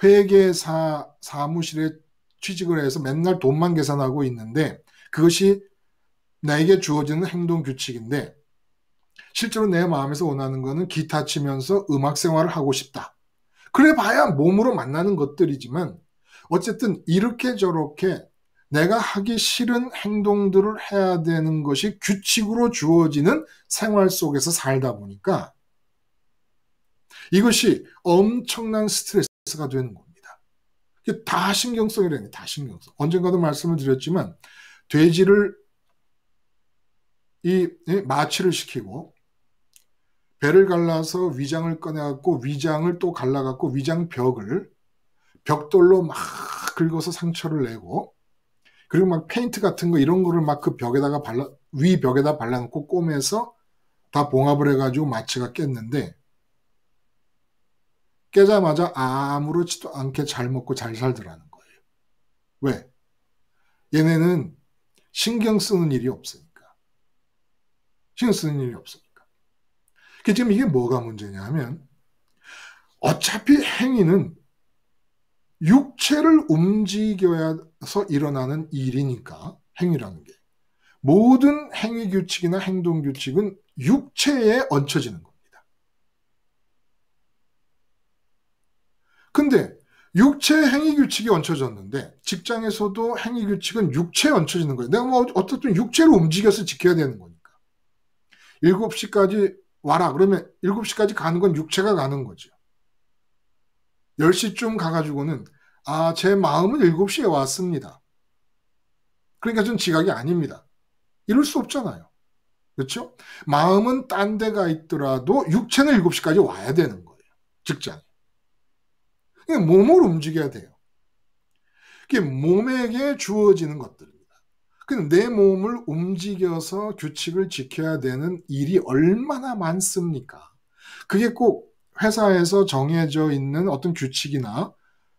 회계사 사무실에 취직을 해서 맨날 돈만 계산하고 있는데 그것이 나에게 주어지는 행동 규칙인데 실제로 내 마음에서 원하는 거는 기타 치면서 음악 생활을 하고 싶다. 그래 봐야 몸으로 만나는 것들이지만 어쨌든 이렇게 저렇게 내가 하기 싫은 행동들을 해야 되는 것이 규칙으로 주어지는 생활 속에서 살다 보니까 이것이 엄청난 스트레스가 되는 겁니다. 다 신경성이라니, 다 신경성. 언젠가도 말씀을 드렸지만 돼지를 마취를 시키고 배를 갈라서 위장을 꺼내갖고 위장을 또 갈라갖고 위장 벽돌로 막 긁어서 상처를 내고 그리고 막 페인트 같은 거 이런 거를 막 그 벽에다가 위 벽에다 발라놓고 꼬매서 다 봉합을 해가지고 마취가 깼는데 깨자마자 아무렇지도 않게 잘 먹고 잘 살더라는 거예요. 왜? 얘네는 신경 쓰는 일이 없으니까. 신경 쓰는 일이 없으니까. 지금 이게 뭐가 문제냐 하면 어차피 행위는 육체를 움직여서 일어나는 일이니까 행위라는 게 모든 행위 규칙이나 행동 규칙은 육체에 얹혀지는 겁니다. 근데 육체 행위 규칙이 얹혀졌는데 직장에서도 행위 규칙은 육체에 얹혀지는 거예요. 내가 뭐 어떻든 육체로 움직여서 지켜야 되는 거니까. 7시까지 와라 그러면 7시까지 가는 건 육체가 가는 거죠. 10시쯤 가가지고는 제 마음은 7시에 왔습니다. 그러니까 전 지각이 아닙니다. 이럴 수 없잖아요. 그렇죠? 마음은 딴 데가 있더라도 육체는 7시까지 와야 되는 거예요. 직장에. 몸을 움직여야 돼요. 그게 몸에게 주어지는 것들입니다. 근데 내 몸을 움직여서 규칙을 지켜야 되는 일이 얼마나 많습니까? 그게 꼭 회사에서 정해져 있는 어떤 규칙이나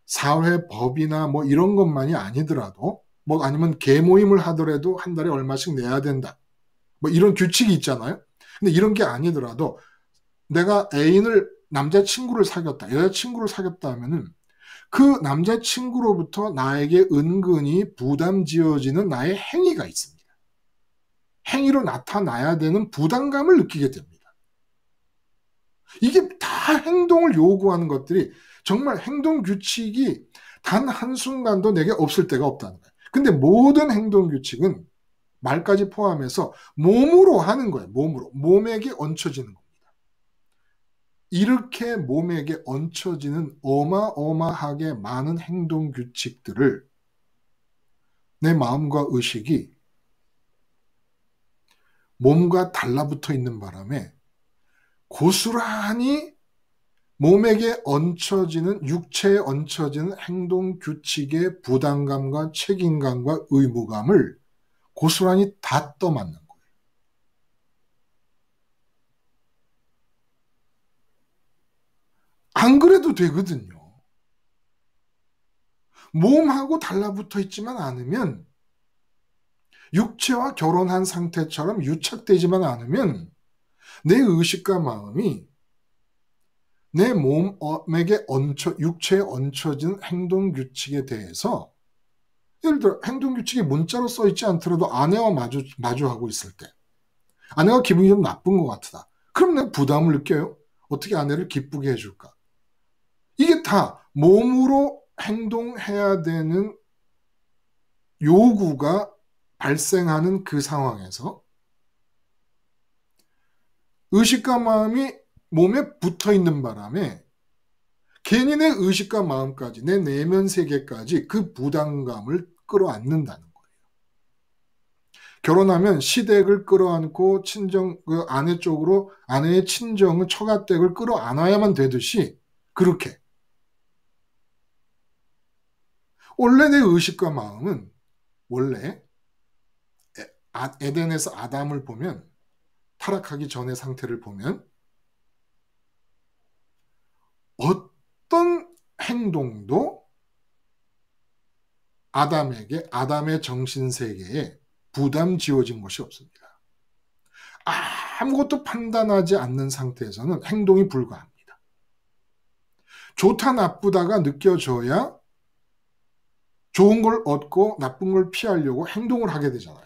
사회법이나 뭐 이런 것만이 아니더라도 뭐 아니면 개모임을 하더라도 한 달에 얼마씩 내야 된다. 뭐 이런 규칙이 있잖아요. 근데 이런 게 아니더라도 내가 남자친구를 사귀었다, 여자친구를 사귀었다 하면은 그 남자친구로부터 나에게 은근히 부담 지어지는 나의 행위가 있습니다. 행위로 나타나야 되는 부담감을 느끼게 됩니다. 이게 다 행동을 요구하는 것들이 정말 행동 규칙이 단 한순간도 내게 없을 때가 없다는 거예요. 근데 모든 행동 규칙은 말까지 포함해서 몸으로 하는 거예요. 몸에게 얹혀지는 겁니다. 이렇게 몸에게 얹혀지는 어마어마하게 많은 행동 규칙들을 내 마음과 의식이 몸과 달라붙어 있는 바람에 고스란히 몸에게 얹혀지는, 육체에 얹혀지는 행동 규칙의 부담감과 책임감과 의무감을 고스란히 다 떠맡는 거예요. 안 그래도 되거든요. 몸하고 달라붙어 있지만 않으면, 육체와 결혼한 상태처럼 유착되지만 않으면 내 의식과 마음이 내 몸에게 육체에 얹혀진 행동 규칙에 대해서, 예를 들어 행동 규칙이 문자로 써 있지 않더라도 아내와 마주하고 있을 때 아내가 기분이 좀 나쁜 것 같다. 그럼 내가 부담을 느껴요. 어떻게 아내를 기쁘게 해줄까? 이게 다 몸으로 행동해야 되는 요구가 발생하는 그 상황에서 의식과 마음이 몸에 붙어 있는 바람에 괜히 내 의식과 마음까지, 내 내면 세계까지 그 부담감을 끌어안는다는 거예요. 결혼하면 시댁을 끌어안고 그 아내 쪽으로 아내의 친정은 처가댁을 끌어안아야만 되듯이 그렇게 원래 내 의식과 마음은 원래 에덴에서 아담을 보면, 타락하기 전의 상태를 보면 어떤 행동도 아담의 정신세계에 부담 지어진 것이 없습니다. 아무것도 판단하지 않는 상태에서는 행동이 불가합니다. 좋다 나쁘다가 느껴져야 좋은 걸 얻고 나쁜 걸 피하려고 행동을 하게 되잖아요.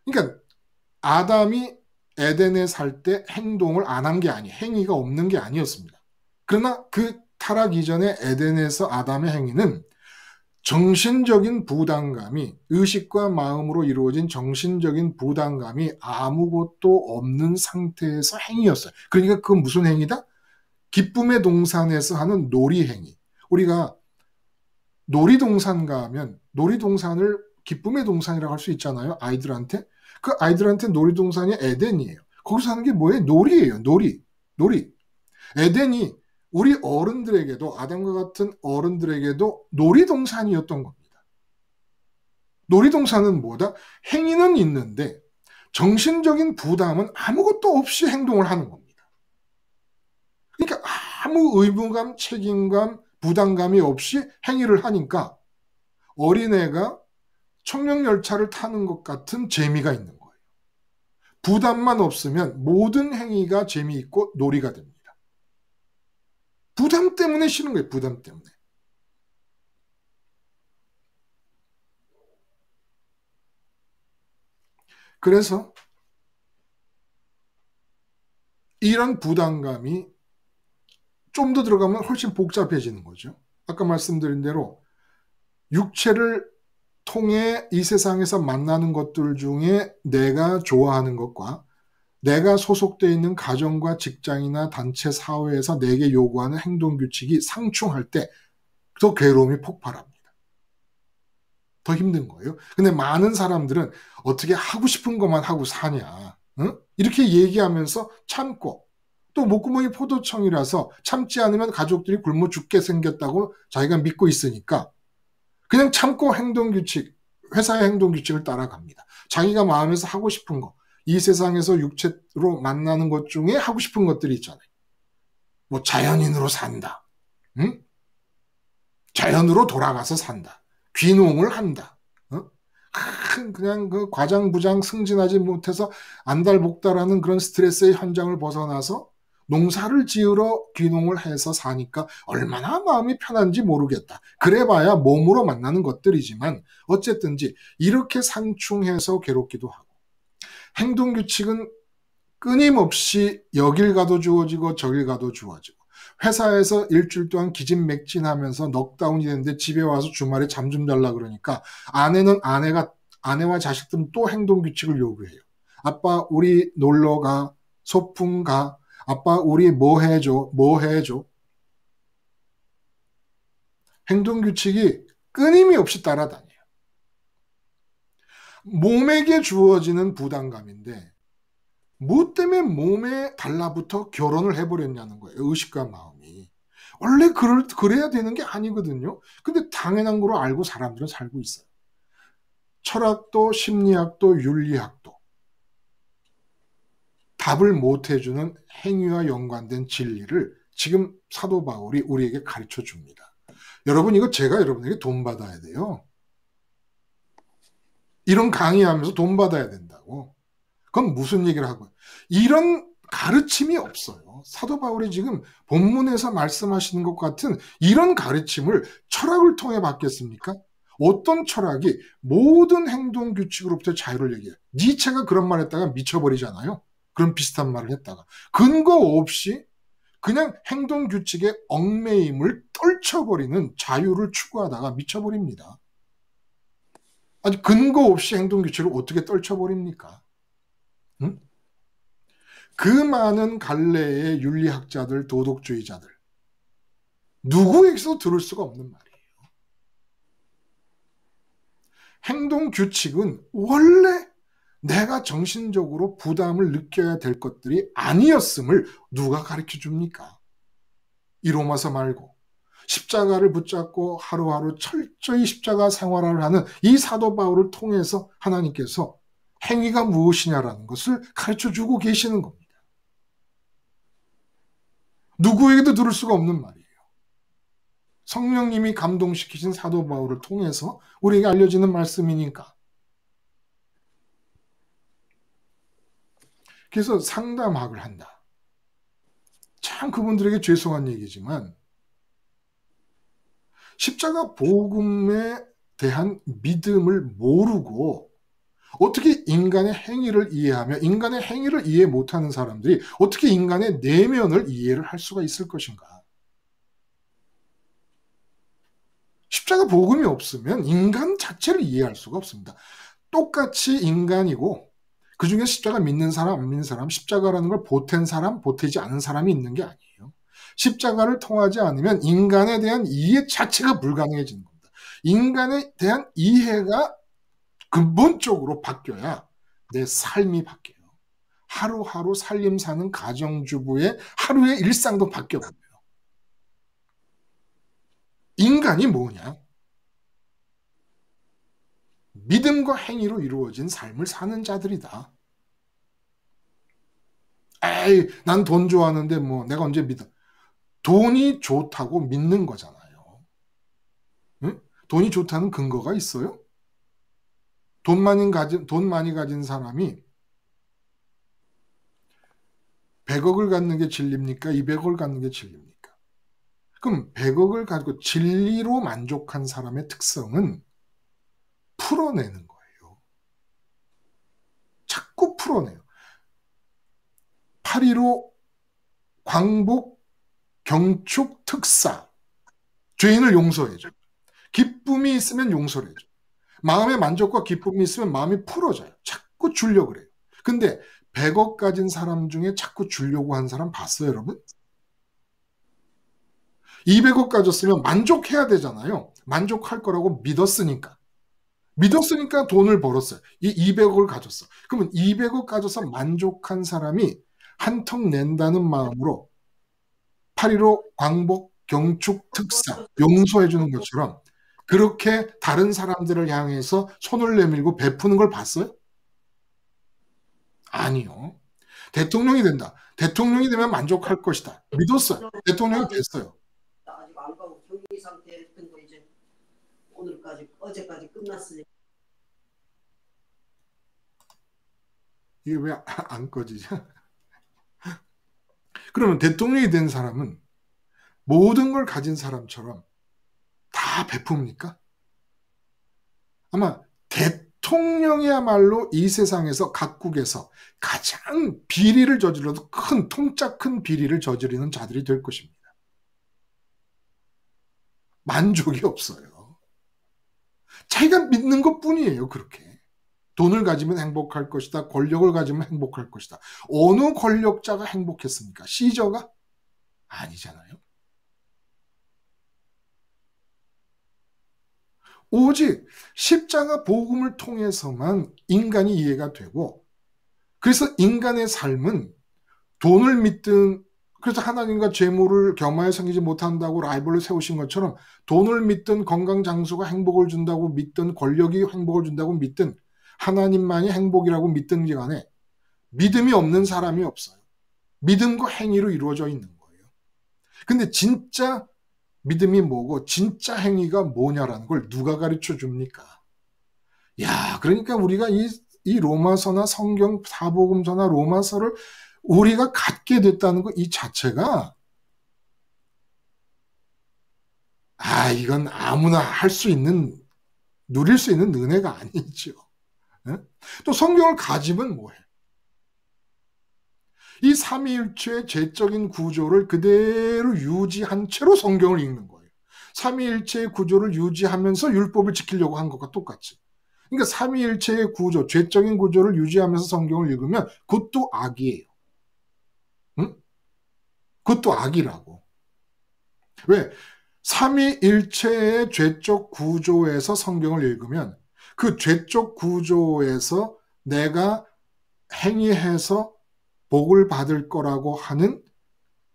그러니까 아담이 에덴에 살 때 행동을 안 한 게 행위가 없는 게 아니었습니다. 그러나 그 타락 이전의 에덴에서 아담의 행위는 정신적인 부담감이, 의식과 마음으로 이루어진 정신적인 부담감이 아무것도 없는 상태에서 행위였어요. 그러니까 그건 무슨 행위다? 기쁨의 동산에서 하는 놀이행위. 우리가 놀이동산 가면 놀이동산을 기쁨의 동산이라고 할 수 있잖아요. 아이들한테. 그 아이들한테 놀이동산이 에덴이에요. 거기서 하는 게 뭐예요? 놀이예요. 놀이. 에덴이 우리 어른들에게도, 아담과 같은 어른들에게도 놀이동산이었던 겁니다. 놀이동산은 뭐다? 행위는 있는데 정신적인 부담은 아무것도 없이 행동을 하는 겁니다. 그러니까 아무 의무감, 책임감, 부담감이 없이 행위를 하니까 어린애가 청룡열차를 타는 것 같은 재미가 있는 거예요. 부담만 없으면 모든 행위가 재미있고 놀이가 됩니다. 부담 때문에 싫은 거예요. 부담 때문에. 그래서 이런 부담감이 좀 더 들어가면 훨씬 복잡해지는 거죠. 아까 말씀드린 대로 육체를 통해 이 세상에서 만나는 것들 중에 내가 좋아하는 것과 내가 소속되어 있는 가정과 직장이나 단체 사회에서 내게 요구하는 행동 규칙이 상충할 때 더 괴로움이 폭발합니다. 더 힘든 거예요. 근데 많은 사람들은 어떻게 하고 싶은 것만 하고 사냐, 응? 이렇게 얘기하면서 참고, 또 목구멍이 포도청이라서 참지 않으면 가족들이 굶어 죽게 생겼다고 자기가 믿고 있으니까 그냥 참고 회사의 행동 규칙을 따라갑니다. 자기가 마음에서 하고 싶은 거, 이 세상에서 육체로 만나는 것 중에 하고 싶은 것들이 있잖아요. 뭐 자연인으로 산다, 응? 자연으로 돌아가서 산다, 귀농을 한다, 어? 그냥 그 과장부장 승진하지 못해서 안달복달하는 그런 스트레스의 현장을 벗어나서 농사를 지으러 귀농을 해서 사니까 얼마나 마음이 편한지 모르겠다. 그래봐야 몸으로 만나는 것들이지만 어쨌든지 이렇게 상충해서 괴롭기도 하고, 행동규칙은 끊임없이 여길 가도 주어지고 저길 가도 주어지고, 회사에서 일주일 동안 기진맥진하면서 넉다운이 됐는데 집에 와서 주말에 잠 좀 잘라 그러니까 아내와 자식들은 또 행동규칙을 요구해요. 아빠 우리 놀러 가, 소풍 가, 아빠 우리 뭐 해줘, 뭐 해줘. 행동규칙이 끊임이 없이 따라다녀요. 몸에게 주어지는 부담감인데 뭐 때문에 몸에 달라붙어 결혼을 해버렸냐는 거예요. 의식과 마음이. 원래 그래야 되는 게 아니거든요. 근데 당연한 거로 알고 사람들은 살고 있어요. 철학도 심리학도 윤리학도 답을 못 해주는 행위와 연관된 진리를 지금 사도 바울이 우리에게 가르쳐 줍니다. 여러분, 이거 제가 여러분에게 돈 받아야 돼요. 이런 강의하면서 돈 받아야 된다고. 그건 무슨 얘기를 하고요. 이런 가르침이 없어요. 사도 바울이 지금 본문에서 말씀하시는 것 같은 이런 가르침을 철학을 통해 받겠습니까? 어떤 철학이 모든 행동 규칙으로부터 자유를 얘기해요. 니체가 그런 말 했다가 미쳐버리잖아요. 그런 비슷한 말을 했다가. 근거 없이 그냥 행동 규칙의 얽매임을 떨쳐버리는 자유를 추구하다가 미쳐버립니다. 아니, 근거 없이 행동 규칙을 어떻게 떨쳐버립니까? 응? 그 많은 갈래의 윤리학자들, 도덕주의자들, 누구에게서 들을 수가 없는 말이에요. 행동 규칙은 원래 내가 정신적으로 부담을 느껴야 될 것들이 아니었음을 누가 가르쳐 줍니까? 이 로마서 말고 십자가를 붙잡고 하루하루 철저히 십자가 생활을 하는 이 사도 바울을 통해서 하나님께서 행위가 무엇이냐라는 것을 가르쳐 주고 계시는 겁니다. 누구에게도 들을 수가 없는 말이에요. 성령님이 감동시키신 사도 바울을 통해서 우리에게 알려지는 말씀이니까. 그래서 상담학을 한다. 참 그분들에게 죄송한 얘기지만 십자가 복음에 대한 믿음을 모르고 어떻게 인간의 행위를 이해하며 인간의 행위를 이해 못하는 사람들이 어떻게 인간의 내면을 이해를 할 수가 있을 것인가. 십자가 복음이 없으면 인간 자체를 이해할 수가 없습니다. 똑같이 인간이고 그중에 십자가 믿는 사람 안 믿는 사람, 십자가라는 걸 보탠 사람 보태지 않은 사람이 있는 게 아니에요. 십자가를 통하지 않으면 인간에 대한 이해 자체가 불가능해지는 겁니다. 인간에 대한 이해가 근본적으로 바뀌어야 내 삶이 바뀌어요. 하루하루 살림 사는 가정주부의 하루의 일상도 바뀌어버려요. 인간이 뭐냐? 믿음과 행위로 이루어진 삶을 사는 자들이다. 에이, 난 돈 좋아하는데 뭐 내가 언제 믿어? 돈이 좋다고 믿는 거잖아요. 응? 돈이 좋다는 근거가 있어요? 돈 많이 가진 사람이 100억을 갖는 게 진리입니까? 200억을 갖는 게 진리입니까? 그럼 100억을 가지고 진리로 만족한 사람의 특성은 풀어내는 거예요. 자꾸 풀어내요. 8.15 광복 경축 특사. 죄인을 용서해줘. 기쁨이 있으면 용서를 해줘. 마음의 만족과 기쁨이 있으면 마음이 풀어져요. 자꾸 주려고 그래요. 근데 100억 가진 사람 중에 자꾸 주려고 한 사람 봤어요, 여러분? 200억 가졌으면 만족해야 되잖아요. 만족할 거라고 믿었으니까. 믿었으니까 돈을 벌었어요. 이 200억을 가졌어. 그러면 200억 가져서 만족한 사람이 한턱 낸다는 마음으로 8.15 광복 경축 특사 용서해 주는 것처럼 그렇게 다른 사람들을 향해서 손을 내밀고 베푸는 걸 봤어요? 아니요. 대통령이 된다. 대통령이 되면 만족할 것이다. 믿었어요. 대통령이 됐어요. 아직 안 가고 격리 상태 했던 거 이제 오늘까지 어제까지 끝났으니까. 이게 왜 안 꺼지지? 그러면 대통령이 된 사람은 모든 걸 가진 사람처럼 다 베풉니까? 아마 대통령이야말로 이 세상에서 각국에서 가장 비리를 저질러도 큰 통짜 큰 비리를 저지르는 자들이 될 것입니다. 만족이 없어요. 자기가 믿는 것뿐이에요. 그렇게. 돈을 가지면 행복할 것이다. 권력을 가지면 행복할 것이다. 어느 권력자가 행복했습니까? 시저가? 아니잖아요. 오직 십자가 복음을 통해서만 인간이 이해가 되고, 그래서 인간의 삶은 돈을 믿든, 그래서 하나님과 재물을 겸하여 섬기지 못한다고 라이벌로 세우신 것처럼 돈을 믿든 건강 장수가 행복을 준다고 믿든 권력이 행복을 준다고 믿든 하나님만이 행복이라고 믿든 간에 믿음이 없는 사람이 없어요. 믿음과 행위로 이루어져 있는 거예요. 근데 진짜 믿음이 뭐고 진짜 행위가 뭐냐라는 걸 누가 가르쳐 줍니까? 야, 그러니까 우리가 이 로마서나 성경 사복음서나 로마서를 우리가 갖게 됐다는 거 이 자체가 이건 아무나 할 수 있는 누릴 수 있는 은혜가 아니죠. 네? 또 성경을 가지면 뭐해? 이 삼위일체의 제적인 구조를 그대로 유지한 채로 성경을 읽는 거예요. 삼위일체의 구조를 유지하면서 율법을 지키려고 한 것과 똑같이. 그러니까 삼위일체의 구조, 죄적인 구조를 유지하면서 성경을 읽으면 그것도 악이에요. 응? 그것도 악이라고. 왜? 삼위일체의 죄적 구조에서 성경을 읽으면 그 죄적 구조에서 내가 행위해서 복을 받을 거라고 하는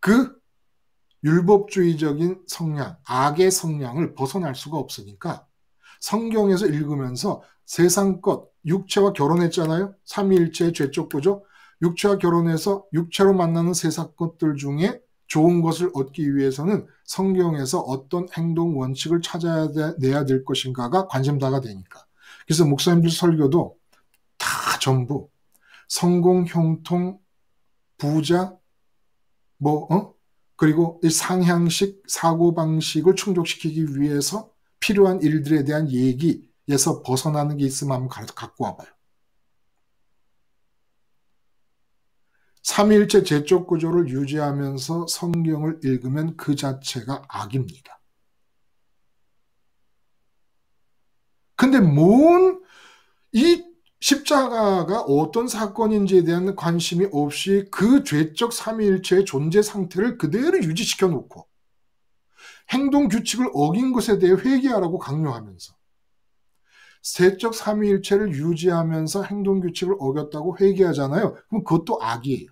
그 율법주의적인 성향, 악의 성향을 벗어날 수가 없으니까 성경에서 읽으면서 세상 것, 육체와 결혼했잖아요. 삼위일체의 죄적 구조. 육체와 결혼해서 육체로 만나는 세상 것들 중에 좋은 것을 얻기 위해서는 성경에서 어떤 행동 원칙을 찾아내야 될 것인가가 관심사가 되니까. 그래서 목사님들 설교도 다 전부 성공, 형통, 부자, 그리고 이 상향식 사고방식을 충족시키기 위해서 필요한 일들에 대한 얘기에서 벗어나는 게 있으면 한번 갖고 와봐요. 삼위일체 제적 구조를 유지하면서 성경을 읽으면 그 자체가 악입니다. 근데 이 십자가가 어떤 사건인지에 대한 관심이 없이 그 죄적 삼위일체의 존재 상태를 그대로 유지시켜 놓고 행동 규칙을 어긴 것에 대해 회개하라고 강요하면서 세적 삼위일체를 유지하면서 행동 규칙을 어겼다고 회개하잖아요. 그럼 그것도 악이에요.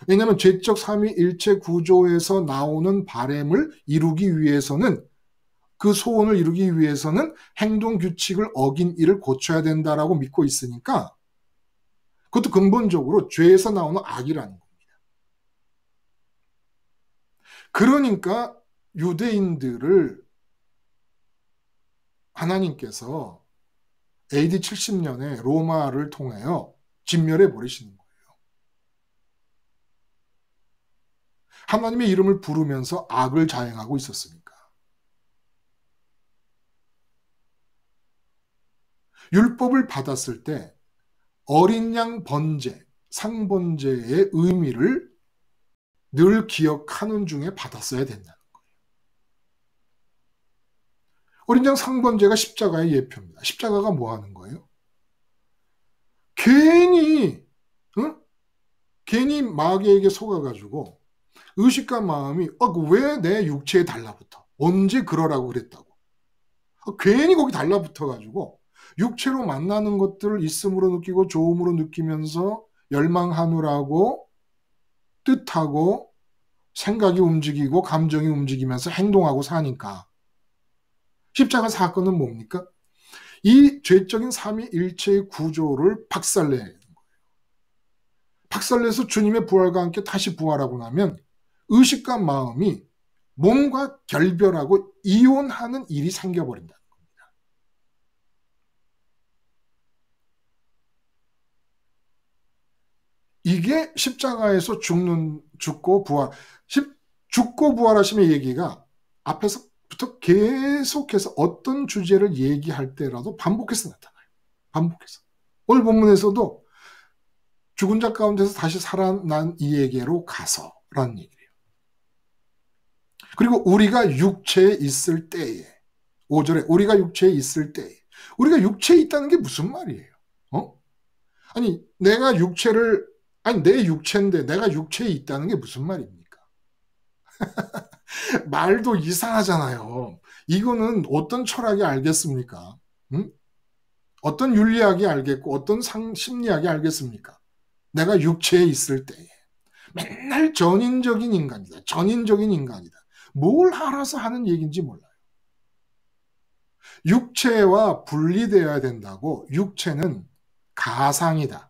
왜냐하면 죄적 삼위일체 구조에서 나오는 바램을 이루기 위해서는 그 소원을 이루기 위해서는 행동 규칙을 어긴 일을 고쳐야 된다라고 믿고 있으니까 그것도 근본적으로 죄에서 나오는 악이라는 겁니다. 그러니까 유대인들을 하나님께서 AD 70년에 로마를 통하여 진멸해 버리시는 거예요. 하나님의 이름을 부르면서 악을 자행하고 있었으니까. 율법을 받았을 때 어린 양 번제, 상번제의 의미를 늘 기억하는 중에 받았어야 된다는 거예요. 어린 양 상번제가 십자가의 예표입니다. 십자가가 뭐 하는 거예요? 괜히 마귀에게 속아가지고 의식과 마음이 왜 내 육체에 달라붙어? 언제 그러라고 그랬다고? 괜히 거기 달라붙어가지고 육체로 만나는 것들을 있음으로 느끼고 좋음으로 느끼면서 열망하느라고 뜻하고 생각이 움직이고 감정이 움직이면서 행동하고 사니까 십자가 사건은 뭡니까? 이 죄적인 삼위일체의 구조를 박살내야 되는 거예요. 박살내서 주님의 부활과 함께 다시 부활하고 나면 의식과 마음이 몸과 결별하고 이혼하는 일이 생겨버린다는 겁니다. 이게 십자가에서 죽고 부활하심의 얘기가 앞에서부터 계속해서 어떤 주제를 얘기할 때라도 반복해서 나타나요. 반복해서. 오늘 본문에서도 죽은 자 가운데서 다시 살아난 이에게로 가서라는 얘기예요. 그리고 우리가 육체에 있을 때에 5절에 우리가 육체에 있을 때에 우리가 육체에 있다는 게 무슨 말이에요? 내 육체인데 내가 육체에 있다는 게 무슨 말입니까? 말도 이상하잖아요. 이거는 어떤 철학이 알겠습니까? 어떤 윤리학이 알겠고 어떤 심리학이 알겠습니까? 내가 육체에 있을 때에 맨날 전인적인 인간이다. 뭘 알아서 하는 얘기인지 몰라요. 육체와 분리되어야 된다고. 육체는 가상이다.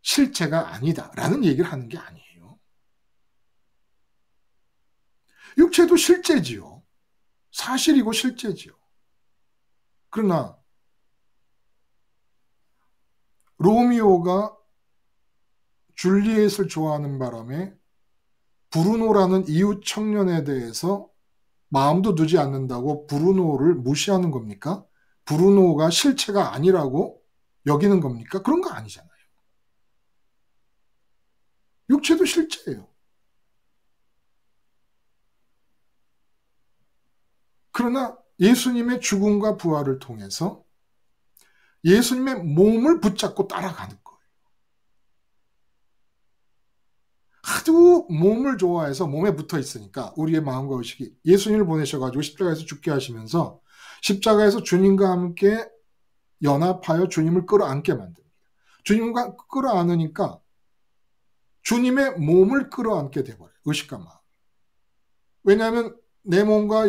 실체가 아니다. 라는 얘기를 하는 게 아니에요. 육체도 실제지요. 사실이고 실제지요. 그러나 로미오가 줄리엣을 좋아하는 바람에 브루노라는 이웃 청년에 대해서 마음도 두지 않는다고 브루노를 무시하는 겁니까? 브루노가 실체가 아니라고 여기는 겁니까? 그런 거 아니잖아요. 육체도 실체예요. 그러나 예수님의 죽음과 부활을 통해서 예수님의 몸을 붙잡고 따라가는 거예요. 하도 몸을 좋아해서 몸에 붙어 있으니까 우리의 마음과 의식이 예수님을 보내셔가지고 십자가에서 죽게 하시면서 십자가에서 주님과 함께 연합하여 주님을 끌어안게 만듭니다. 주님과 끌어안으니까 주님의 몸을 끌어안게 돼버려요. 의식과 마음. 왜냐하면 내 몸과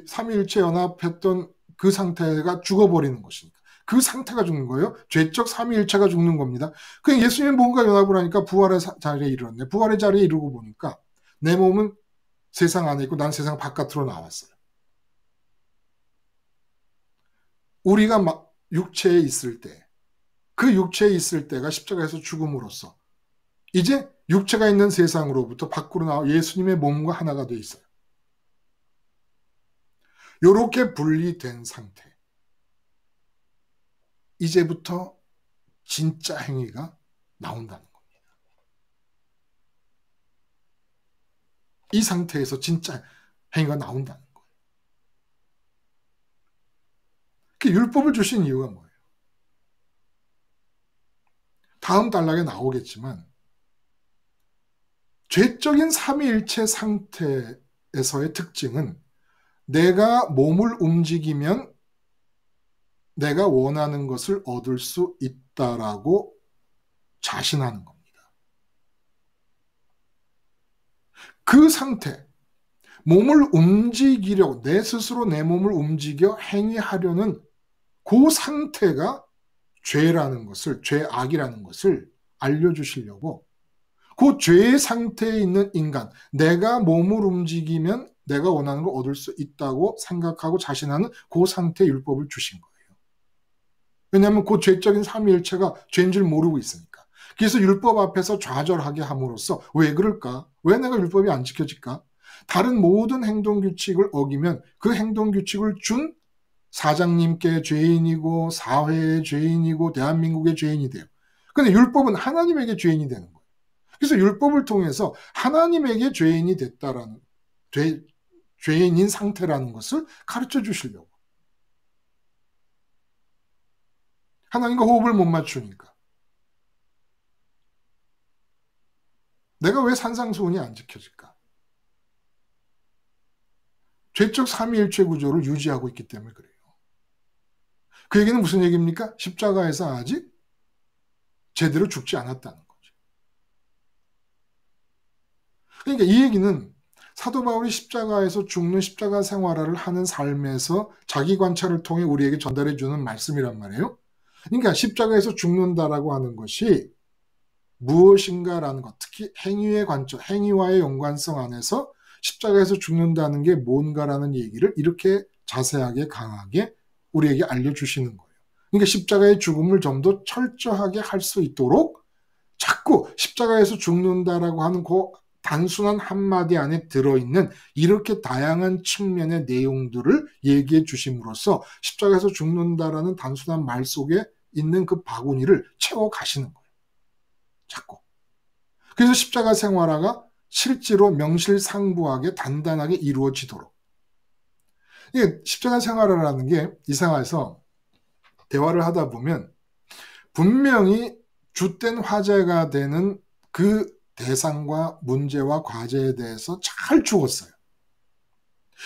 삼위일체 연합했던 그 상태가 죽어버리는 것이니까. 그 상태가 죽는 거예요. 죄적 삼위일체가 죽는 겁니다. 그냥 예수님의 몸과 연합을 하니까 부활의 자리에 이르렀네. 부활의 자리에 이르고 보니까 내 몸은 세상 안에 있고 난 세상 바깥으로 나왔어요. 우리가 육체에 있을 때, 그 육체에 있을 때가 십자가에서 죽음으로써 이제 육체가 있는 세상으로부터 밖으로 나와 예수님의 몸과 하나가 돼 있어요. 이렇게 분리된 상태. 이제부터 진짜 행위가 나온다는 겁니다. 이 상태에서 진짜 행위가 나온다는 거예요. 그 율법을 주신 이유가 뭐예요? 다음 단락에 나오겠지만 죄적인 삼위일체 상태에서의 특징은 내가 몸을 움직이면 내가 원하는 것을 얻을 수 있다라고 자신하는 겁니다. 그 상태, 몸을 움직이려고 내 스스로 내 몸을 움직여 행위하려는 그 상태가 죄라는 것을, 죄악이라는 것을 알려주시려고 그 죄의 상태에 있는 인간, 내가 몸을 움직이면 내가 원하는 걸 얻을 수 있다고 생각하고 자신하는 그 상태의 율법을 주신 거예요. 왜냐하면 그 죄적인 삼위일체가 죄인 줄 모르고 있으니까. 그래서 율법 앞에서 좌절하게 함으로써 왜 그럴까? 왜 내가 율법이 안 지켜질까? 다른 모든 행동규칙을 어기면 그 행동규칙을 준 사장님께 죄인이고 사회의 죄인이고 대한민국의 죄인이 돼요. 근데 율법은 하나님에게 죄인이 되는 거예요. 그래서 율법을 통해서 하나님에게 죄인이 됐다라는 죄인인 상태라는 것을 가르쳐 주시려고. 하나님과 호흡을 못 맞추니까. 내가 왜 산상수훈이 안 지켜질까? 죄적 삼위일체 구조를 유지하고 있기 때문에 그래요. 그 얘기는 무슨 얘기입니까? 십자가에서 아직 제대로 죽지 않았다는 거죠. 그러니까 이 얘기는 사도 바울이 십자가에서 죽는 십자가 생활을 하는 삶에서 자기 관찰을 통해 우리에게 전달해 주는 말씀이란 말이에요. 그러니까 십자가에서 죽는다라고 하는 것이 무엇인가라는 것, 특히 행위의 관점, 행위와의 연관성 안에서 십자가에서 죽는다는 게 뭔가라는 얘기를 이렇게 자세하게 강하게 우리에게 알려주시는 거예요. 그러니까 십자가의 죽음을 좀 더 철저하게 할 수 있도록 자꾸 십자가에서 죽는다라고 하는 그 단순한 한마디 안에 들어있는 이렇게 다양한 측면의 내용들을 얘기해 주심으로써 십자가에서 죽는다라는 단순한 말 속에 있는 그 바구니를 채워 가시는 거예요. 자꾸. 그래서 십자가 생활화가 실제로 명실상부하게 단단하게 이루어지도록. 이게 십자가 생활화라는 게 이상해서 대화를 하다 보면 분명히 주된 화제가 되는 그 대상과 문제와 과제에 대해서 잘 죽었어요.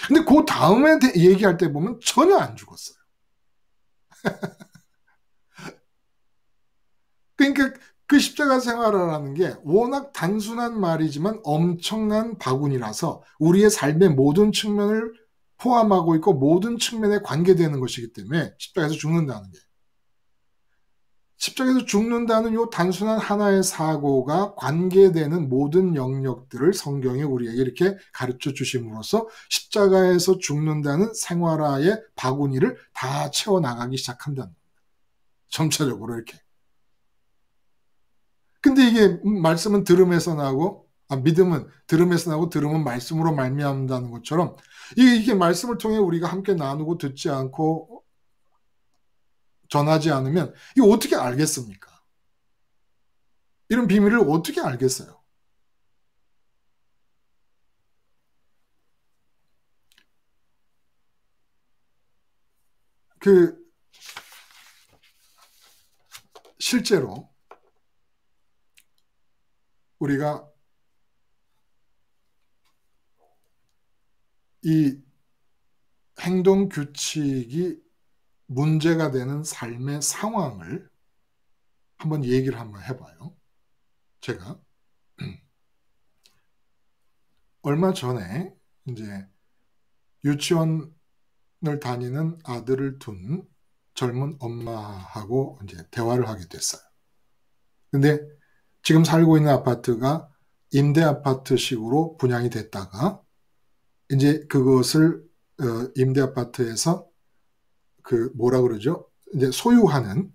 근데 그 다음에 얘기할 때 보면 전혀 안 죽었어요. 그러니까 그 십자가 생활이라는 게 워낙 단순한 말이지만 엄청난 바구니라서 우리의 삶의 모든 측면을 포함하고 있고 모든 측면에 관계되는 것이기 때문에 십자가에서 죽는다는 게. 십자가에서 죽는다는 이 단순한 하나의 사고가 관계되는 모든 영역들을 성경에 우리에게 이렇게 가르쳐 주심으로써 십자가에서 죽는다는 생활화의 바구니를 다 채워나가기 시작한다는 겁니다. 점차적으로 이렇게. 근데 이게 말씀은 들음에서 나고 믿음은 들음에서 나고 들음은 말씀으로 말미암는다는 것처럼 이게 말씀을 통해 우리가 함께 나누고 듣지 않고 전하지 않으면 이거 어떻게 알겠습니까? 이런 비밀을 어떻게 알겠어요? 실제로 우리가 이 행동 규칙이 문제가 되는 삶의 상황을 한번 얘기를 한번 해봐요. 제가 얼마 전에 이제 유치원을 다니는 아들을 둔 젊은 엄마하고 이제 대화를 하게 됐어요. 근데 지금 살고 있는 아파트가 임대 아파트식으로 분양이 됐다가 이제 그것을 임대 아파트에서 뭐라 그러죠? 이제 소유하는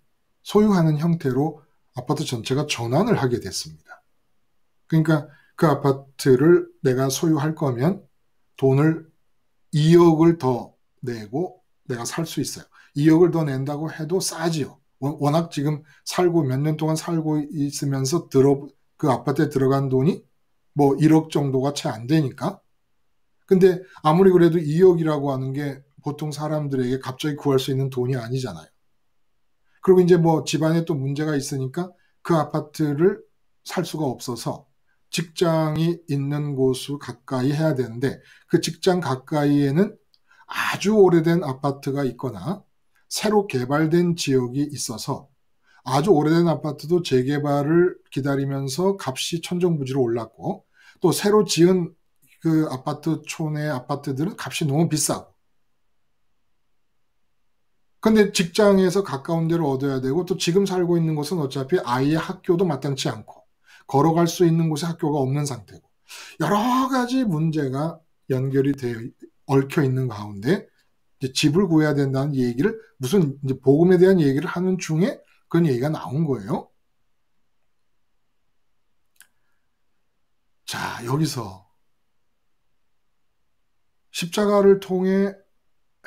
형태로 아파트 전체가 전환을 하게 됐습니다. 그러니까 그 아파트를 내가 소유할 거면 돈을 2억을 더 내고 내가 살 수 있어요. 2억을 더 낸다고 해도 싸지요. 워낙 지금 몇 년 동안 살고 있으면서 그 아파트에 들어간 돈이 뭐 1억 정도가 채 안 되니까. 근데 아무리 그래도 2억이라고 하는 게 보통 사람들에게 갑자기 구할 수 있는 돈이 아니잖아요. 그리고 이제 뭐 집안에 또 문제가 있으니까 그 아파트를 살 수가 없어서 직장이 있는 곳을 가까이 해야 되는데 그 직장 가까이에는 아주 오래된 아파트가 있거나 새로 개발된 지역이 있어서 아주 오래된 아파트도 재개발을 기다리면서 값이 천정부지로 올랐고 또 새로 지은 그 아파트촌의 아파트들은 값이 너무 비싸고 근데 직장에서 가까운 데를 얻어야 되고 또 지금 살고 있는 곳은 어차피 아이의 학교도 마땅치 않고 걸어갈 수 있는 곳에 학교가 없는 상태고 여러 가지 문제가 연결이 되어 얽혀 있는 가운데 이제 집을 구해야 된다는 얘기를 무슨 이제 복음에 대한 얘기를 하는 중에 그런 얘기가 나온 거예요. 자, 여기서 십자가를 통해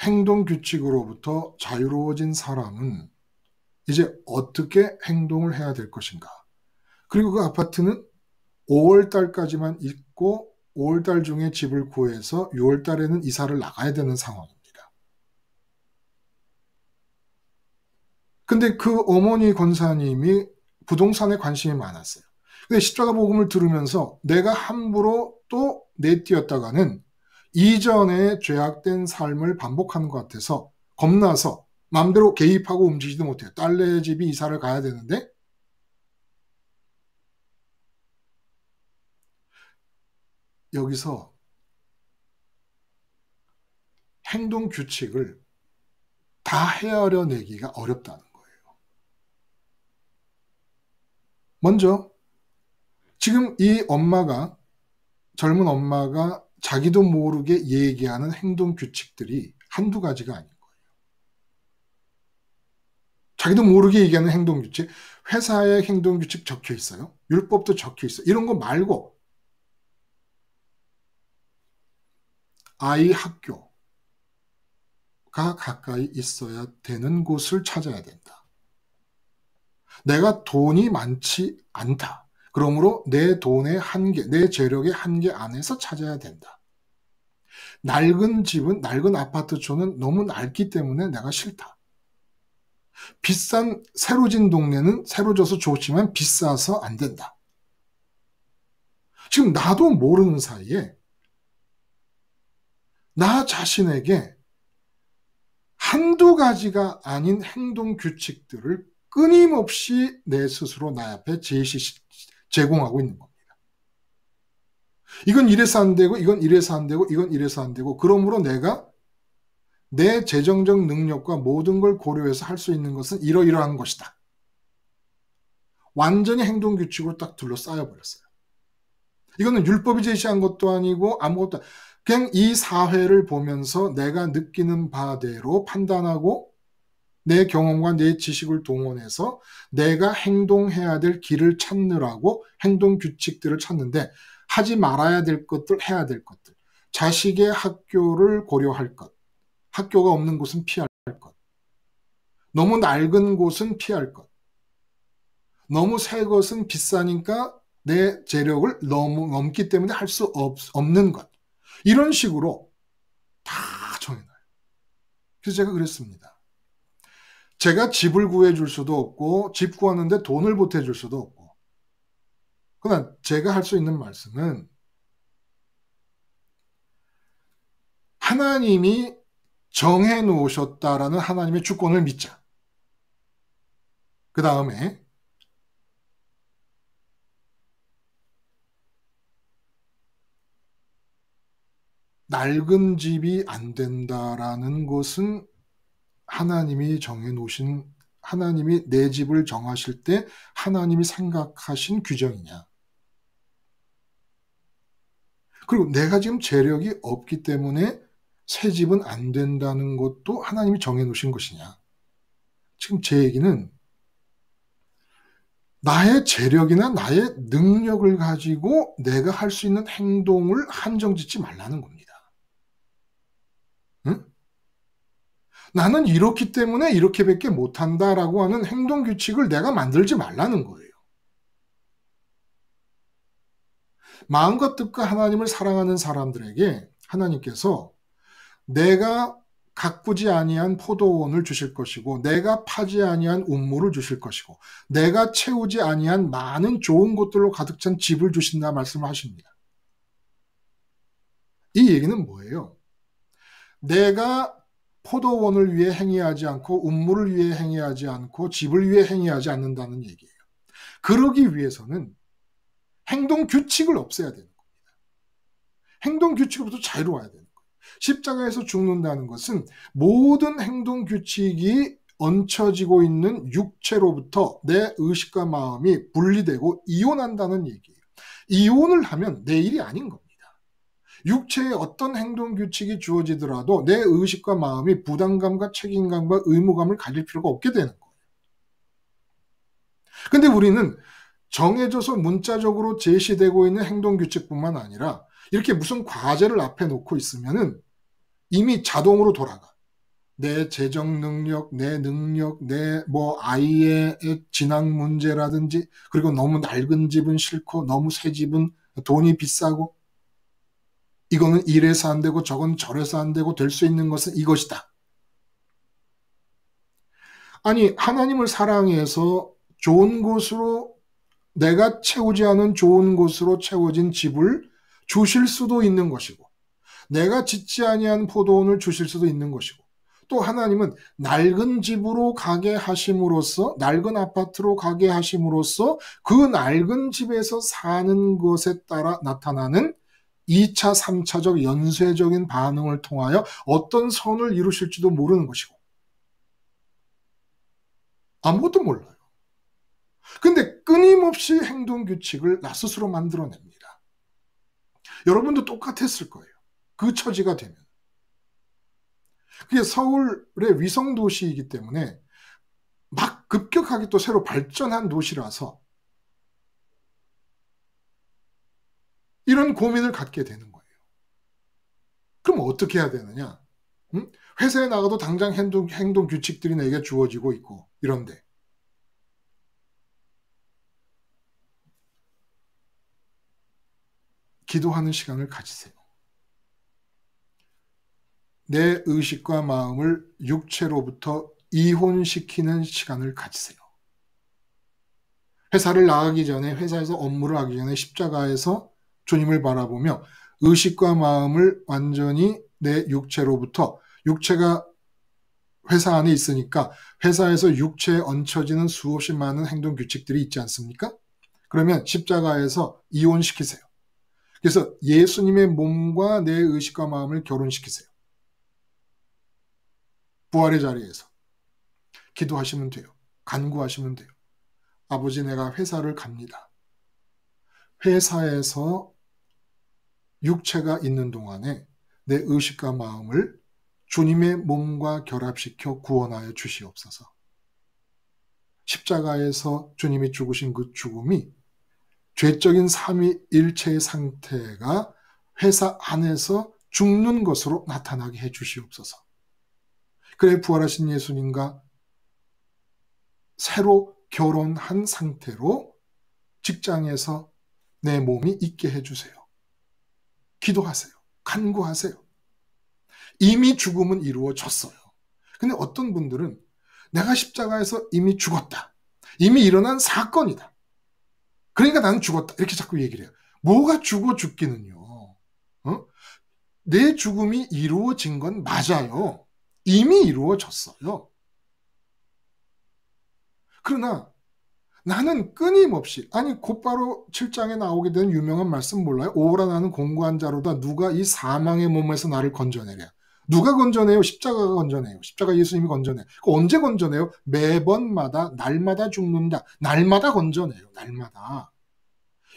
행동 규칙으로부터 자유로워진 사람은 이제 어떻게 행동을 해야 될 것인가? 그리고 그 아파트는 5월 달까지만 있고 5월 달 중에 집을 구해서 6월 달에는 이사를 나가야 되는 상황입니다. 근데 그 어머니 권사님이 부동산에 관심이 많았어요. 근데 십자가 복음을 들으면서 내가 함부로 또 내뛰었다가는 이전에 죄악된 삶을 반복하는 것 같아서 겁나서 마음대로 개입하고 움직이지도 못해요. 딸네 집이 이사를 가야 되는데 여기서 행동 규칙을 다 헤아려내기가 어렵다는 거예요. 먼저 지금 이 엄마가 젊은 엄마가 자기도 모르게 얘기하는 행동 규칙들이 한두 가지가 아닌 거예요. 자기도 모르게 얘기하는 행동 규칙, 회사에 행동 규칙 적혀 있어요. 율법도 적혀 있어요. 이런 거 말고 아이 학교가 가까이 있어야 되는 곳을 찾아야 된다. 내가 돈이 많지 않다. 그러므로 내 돈의 한계, 내 재력의 한계 안에서 찾아야 된다. 낡은 집은, 낡은 아파트촌은 너무 낡기 때문에 내가 싫다. 비싼 새로 진 동네는 새로 져서 좋지만 비싸서 안 된다. 지금 나도 모르는 사이에 나 자신에게 한두 가지가 아닌 행동 규칙들을 끊임없이 내 스스로 나 앞에 제공하고 있는 겁니다. 이건 이래서 안 되고, 이건 이래서 안 되고, 이건 이래서 안 되고, 그러므로 내가 내 재정적 능력과 모든 걸 고려해서 할 수 있는 것은 이러이러한 것이다. 완전히 행동 규칙으로 딱 둘러싸여 버렸어요. 이거는 율법이 제시한 것도 아니고 아무것도 아니고 그냥 이 사회를 보면서 내가 느끼는 바대로 판단하고 내 경험과 내 지식을 동원해서 내가 행동해야 될 길을 찾느라고 행동 규칙들을 찾는데 하지 말아야 될 것들, 해야 될 것들, 자식의 학교를 고려할 것, 학교가 없는 곳은 피할 것, 너무 낡은 곳은 피할 것, 너무 새 것은 비싸니까 내 재력을 너무 넘기 때문에 할 수 없는 것, 이런 식으로 다 정해놔요. 그래서 제가 그랬습니다. 제가 집을 구해줄 수도 없고 집 구하는데 돈을 보태줄 수도 없고, 그러나 제가 할 수 있는 말씀은 하나님이 정해놓으셨다라는 하나님의 주권을 믿자. 그 다음에 낡은 집이 안 된다라는 것은 하나님이 정해놓으신, 하나님이 내 집을 정하실 때 하나님이 생각하신 규정이냐. 그리고 내가 지금 재력이 없기 때문에 새 집은 안 된다는 것도 하나님이 정해놓으신 것이냐. 지금 제 얘기는 나의 재력이나 나의 능력을 가지고 내가 할 수 있는 행동을 한정짓지 말라는 겁니다. 응? 나는 이렇기 때문에 이렇게밖에 못한다라고 하는 행동 규칙을 내가 만들지 말라는 거예요. 마음과 뜻과 하나님을 사랑하는 사람들에게 하나님께서 내가 가꾸지 아니한 포도원을 주실 것이고 내가 파지 아니한 운물을 주실 것이고 내가 채우지 아니한 많은 좋은 것들로 가득 찬 집을 주신다 말씀을 하십니다. 이 얘기는 뭐예요? 내가 포도원을 위해 행위하지 않고 운물을 위해 행위하지 않고 집을 위해 행위하지 않는다는 얘기예요. 그러기 위해서는 행동 규칙을 없애야 되는 겁니다. 행동 규칙으로부터 자유로워야 되는 거예요. 십자가에서 죽는다는 것은 모든 행동 규칙이 얹혀지고 있는 육체로부터 내 의식과 마음이 분리되고 이혼한다는 얘기예요. 이혼을 하면 내 일이 아닌 겁니다. 육체에 어떤 행동 규칙이 주어지더라도 내 의식과 마음이 부담감과 책임감과 의무감을 가질 필요가 없게 되는 거예요. 근데 우리는 정해져서 문자적으로 제시되고 있는 행동 규칙뿐만 아니라 이렇게 무슨 과제를 앞에 놓고 있으면은 이미 자동으로 돌아가. 내 재정 능력, 내 능력, 내 뭐 아이의 진학 문제라든지, 그리고 너무 낡은 집은 싫고 너무 새 집은 돈이 비싸고, 이거는 이래서 안 되고 저건 저래서 안 되고, 될 수 있는 것은 이것이다. 아니, 하나님을 사랑해서 좋은 곳으로, 내가 채우지 않은 좋은 곳으로 채워진 집을 주실 수도 있는 것이고, 내가 짓지 아니한 포도원을 주실 수도 있는 것이고, 또 하나님은 낡은 집으로 가게 하심으로써, 낡은 아파트로 가게 하심으로써 그 낡은 집에서 사는 것에 따라 나타나는 2차, 3차적 연쇄적인 반응을 통하여 어떤 선을 이루실지도 모르는 것이고, 아무것도 몰라요. 근데 끊임없이 행동 규칙을 나 스스로 만들어냅니다. 여러분도 똑같았을 거예요. 그 처지가 되면. 그게 서울의 위성 도시이기 때문에 막 급격하게 또 새로 발전한 도시라서 이런 고민을 갖게 되는 거예요. 그럼 어떻게 해야 되느냐? 회사에 나가도 당장 행동 규칙들이 내게 주어지고 있고 이런데, 기도하는 시간을 가지세요. 내 의식과 마음을 육체로부터 이혼시키는 시간을 가지세요. 회사를 나가기 전에, 회사에서 업무를 하기 전에 십자가에서 주님을 바라보며 의식과 마음을 완전히 내 육체로부터, 육체가 회사 안에 있으니까 회사에서 육체에 얹혀지는 수없이 많은 행동 규칙들이 있지 않습니까? 그러면 십자가에서 이혼시키세요. 그래서 예수님의 몸과 내 의식과 마음을 결혼시키세요. 부활의 자리에서 기도하시면 돼요. 간구하시면 돼요. 아버지, 내가 회사를 갑니다. 회사에서 육체가 있는 동안에 내 의식과 마음을 주님의 몸과 결합시켜 구원하여 주시옵소서. 십자가에서 주님이 죽으신 그 죽음이 죄적인 삼위일체의 상태가 회사 안에서 죽는 것으로 나타나게 해 주시옵소서. 그래 부활하신 예수님과 새로 결혼한 상태로 직장에서 내 몸이 있게 해주세요. 기도하세요. 간구하세요. 이미 죽음은 이루어졌어요. 근데 어떤 분들은 내가 십자가에서 이미 죽었다. 이미 일어난 사건이다. 그러니까 나는 죽었다. 이렇게 자꾸 얘기를 해요. 뭐가 죽기는요. 내 죽음이 이루어진 건 맞아요. 이미 이루어졌어요. 그러나 나는 끊임없이, 아니 곧바로 7장에 나오게 된 유명한 말씀 몰라요? 오라 나는 공고한 자로다. 누가 이 사망의 몸에서 나를 건져내랴. 누가 건져내요? 십자가가 건져내요. 십자가 예수님이 건져내요. 언제 건져내요? 매번마다, 날마다 죽는다. 날마다 건져내요. 날마다.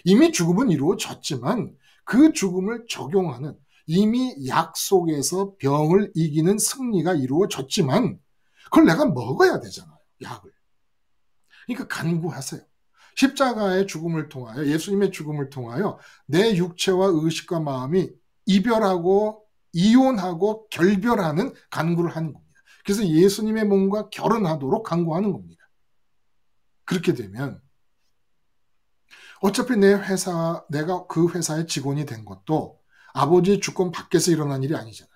이미 죽음은 이루어졌지만 그 죽음을 적용하는, 이미 약속에서 병을 이기는 승리가 이루어졌지만 그걸 내가 먹어야 되잖아요. 약을. 그러니까 간구하세요. 십자가의 죽음을 통하여, 예수님의 죽음을 통하여 내 육체와 의식과 마음이 이별하고 이혼하고 결별하는 간구를 하는 겁니다. 그래서 예수님의 몸과 결혼하도록 간구하는 겁니다. 그렇게 되면 어차피 내 회사, 내가 그 회사의 직원이 된 것도 아버지의 주권 밖에서 일어난 일이 아니잖아요.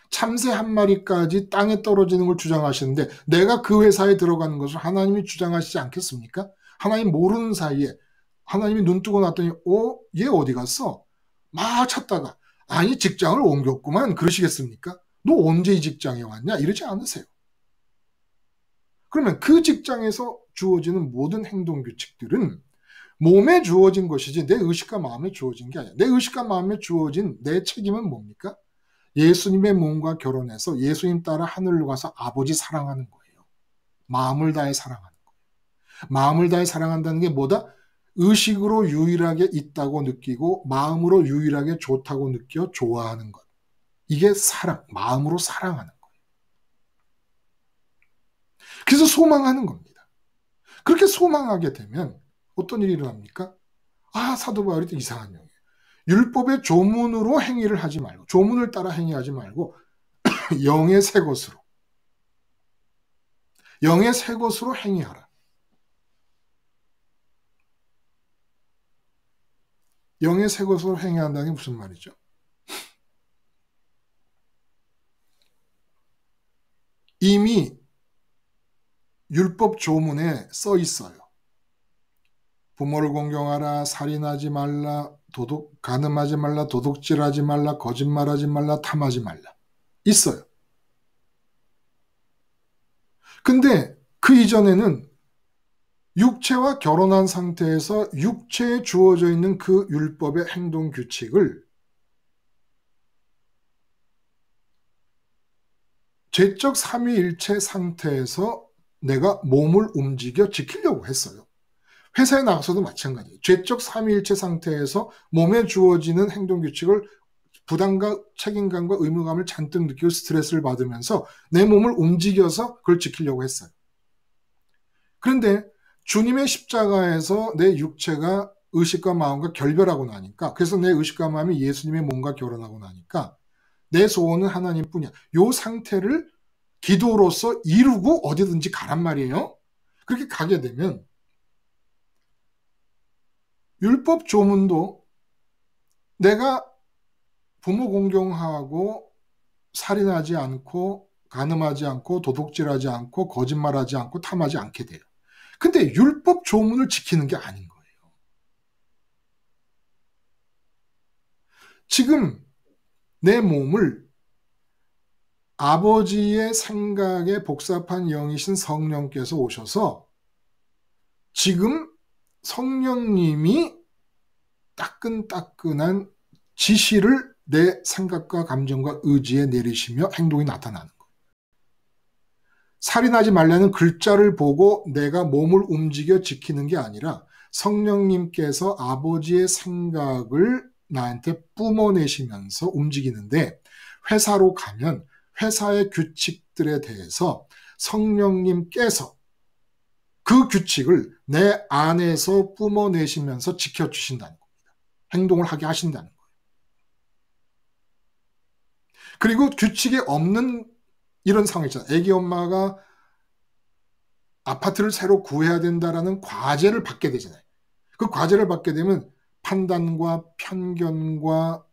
참새 한 마리까지 땅에 떨어지는 걸 주장하시는데 내가 그 회사에 들어가는 것을 하나님이 주장하시지 않겠습니까? 하나님 모르는 사이에 하나님이 눈 뜨고 났더니 얘 어디 갔어? 막 찾다가 아니 직장을 옮겼구만 그러시겠습니까? 너 언제 이 직장에 왔냐? 이러지 않으세요. 그러면 그 직장에서 주어지는 모든 행동 규칙들은 몸에 주어진 것이지 내 의식과 마음에 주어진 게 아니야. 내 의식과 마음에 주어진 내 책임은 뭡니까? 예수님의 몸과 결혼해서 예수님 따라 하늘로 가서 아버지 사랑하는 거예요. 마음을 다해 사랑하는 거예요. 마음을 다해 사랑한다는 게 뭐다? 의식으로 유일하게 있다고 느끼고 마음으로 유일하게 좋다고 느껴 좋아하는 것. 이게 사랑, 마음으로 사랑하는 거예요. 그래서 소망하는 겁니다. 그렇게 소망하게 되면 어떤 일이 일어납니까? 사도 바울이 또 이상한 영이에요. 율법의 조문으로 행위를 하지 말고, 조문을 따라 행위하지 말고 영의 새 것으로, 영의 새 것으로 행위하라. 영의 새 것으로 행위한다는 게 무슨 말이죠? 이미 율법 조문에 써 있어요. 부모를 공경하라, 살인하지 말라, 간음하지 말라, 도둑질하지 말라, 거짓말하지 말라, 탐하지 말라. 있어요. 근데 그 이전에는 육체와 결혼한 상태에서 육체에 주어져 있는 그 율법의 행동 규칙을 죄적 삼위일체 상태에서 내가 몸을 움직여 지키려고 했어요. 회사에 나가서도 마찬가지예요. 죄적 삼위일체 상태에서 몸에 주어지는 행동 규칙을 부담과 책임감과 의무감을 잔뜩 느끼고 스트레스를 받으면서 내 몸을 움직여서 그걸 지키려고 했어요. 그런데 주님의 십자가에서 내 육체가 의식과 마음과 결별하고 나니까, 그래서 내 의식과 마음이 예수님의 몸과 결혼하고 나니까 내 소원은 하나님뿐이야. 요 상태를 기도로서 이루고 어디든지 가란 말이에요. 그렇게 가게 되면 율법 조문도 내가 부모 공경하고 살인하지 않고 간음하지 않고 도둑질하지 않고 거짓말하지 않고 탐하지 않게 돼요. 근데 율법 조문을 지키는 게 아닌 거예요. 지금 내 몸을 아버지의 생각에 복잡한 영이신 성령께서 오셔서 지금 성령님이 따끈따끈한 지시를 내 생각과 감정과 의지에 내리시며 행동이 나타나는 거예요. 살인하지 말라는 글자를 보고 내가 몸을 움직여 지키는 게 아니라 성령님께서 아버지의 생각을 나한테 뿜어내시면서 움직이는데, 회사로 가면 회사의 규칙들에 대해서 성령님께서 그 규칙을 내 안에서 뿜어내시면서 지켜주신다는 겁니다. 행동을 하게 하신다는 거예요. 그리고 규칙이 없는 이런 상황 있잖아요. 애기 엄마가 아파트를 새로 구해야 된다라는 과제를 받게 되잖아요. 그 과제를 받게 되면 판단과 편견과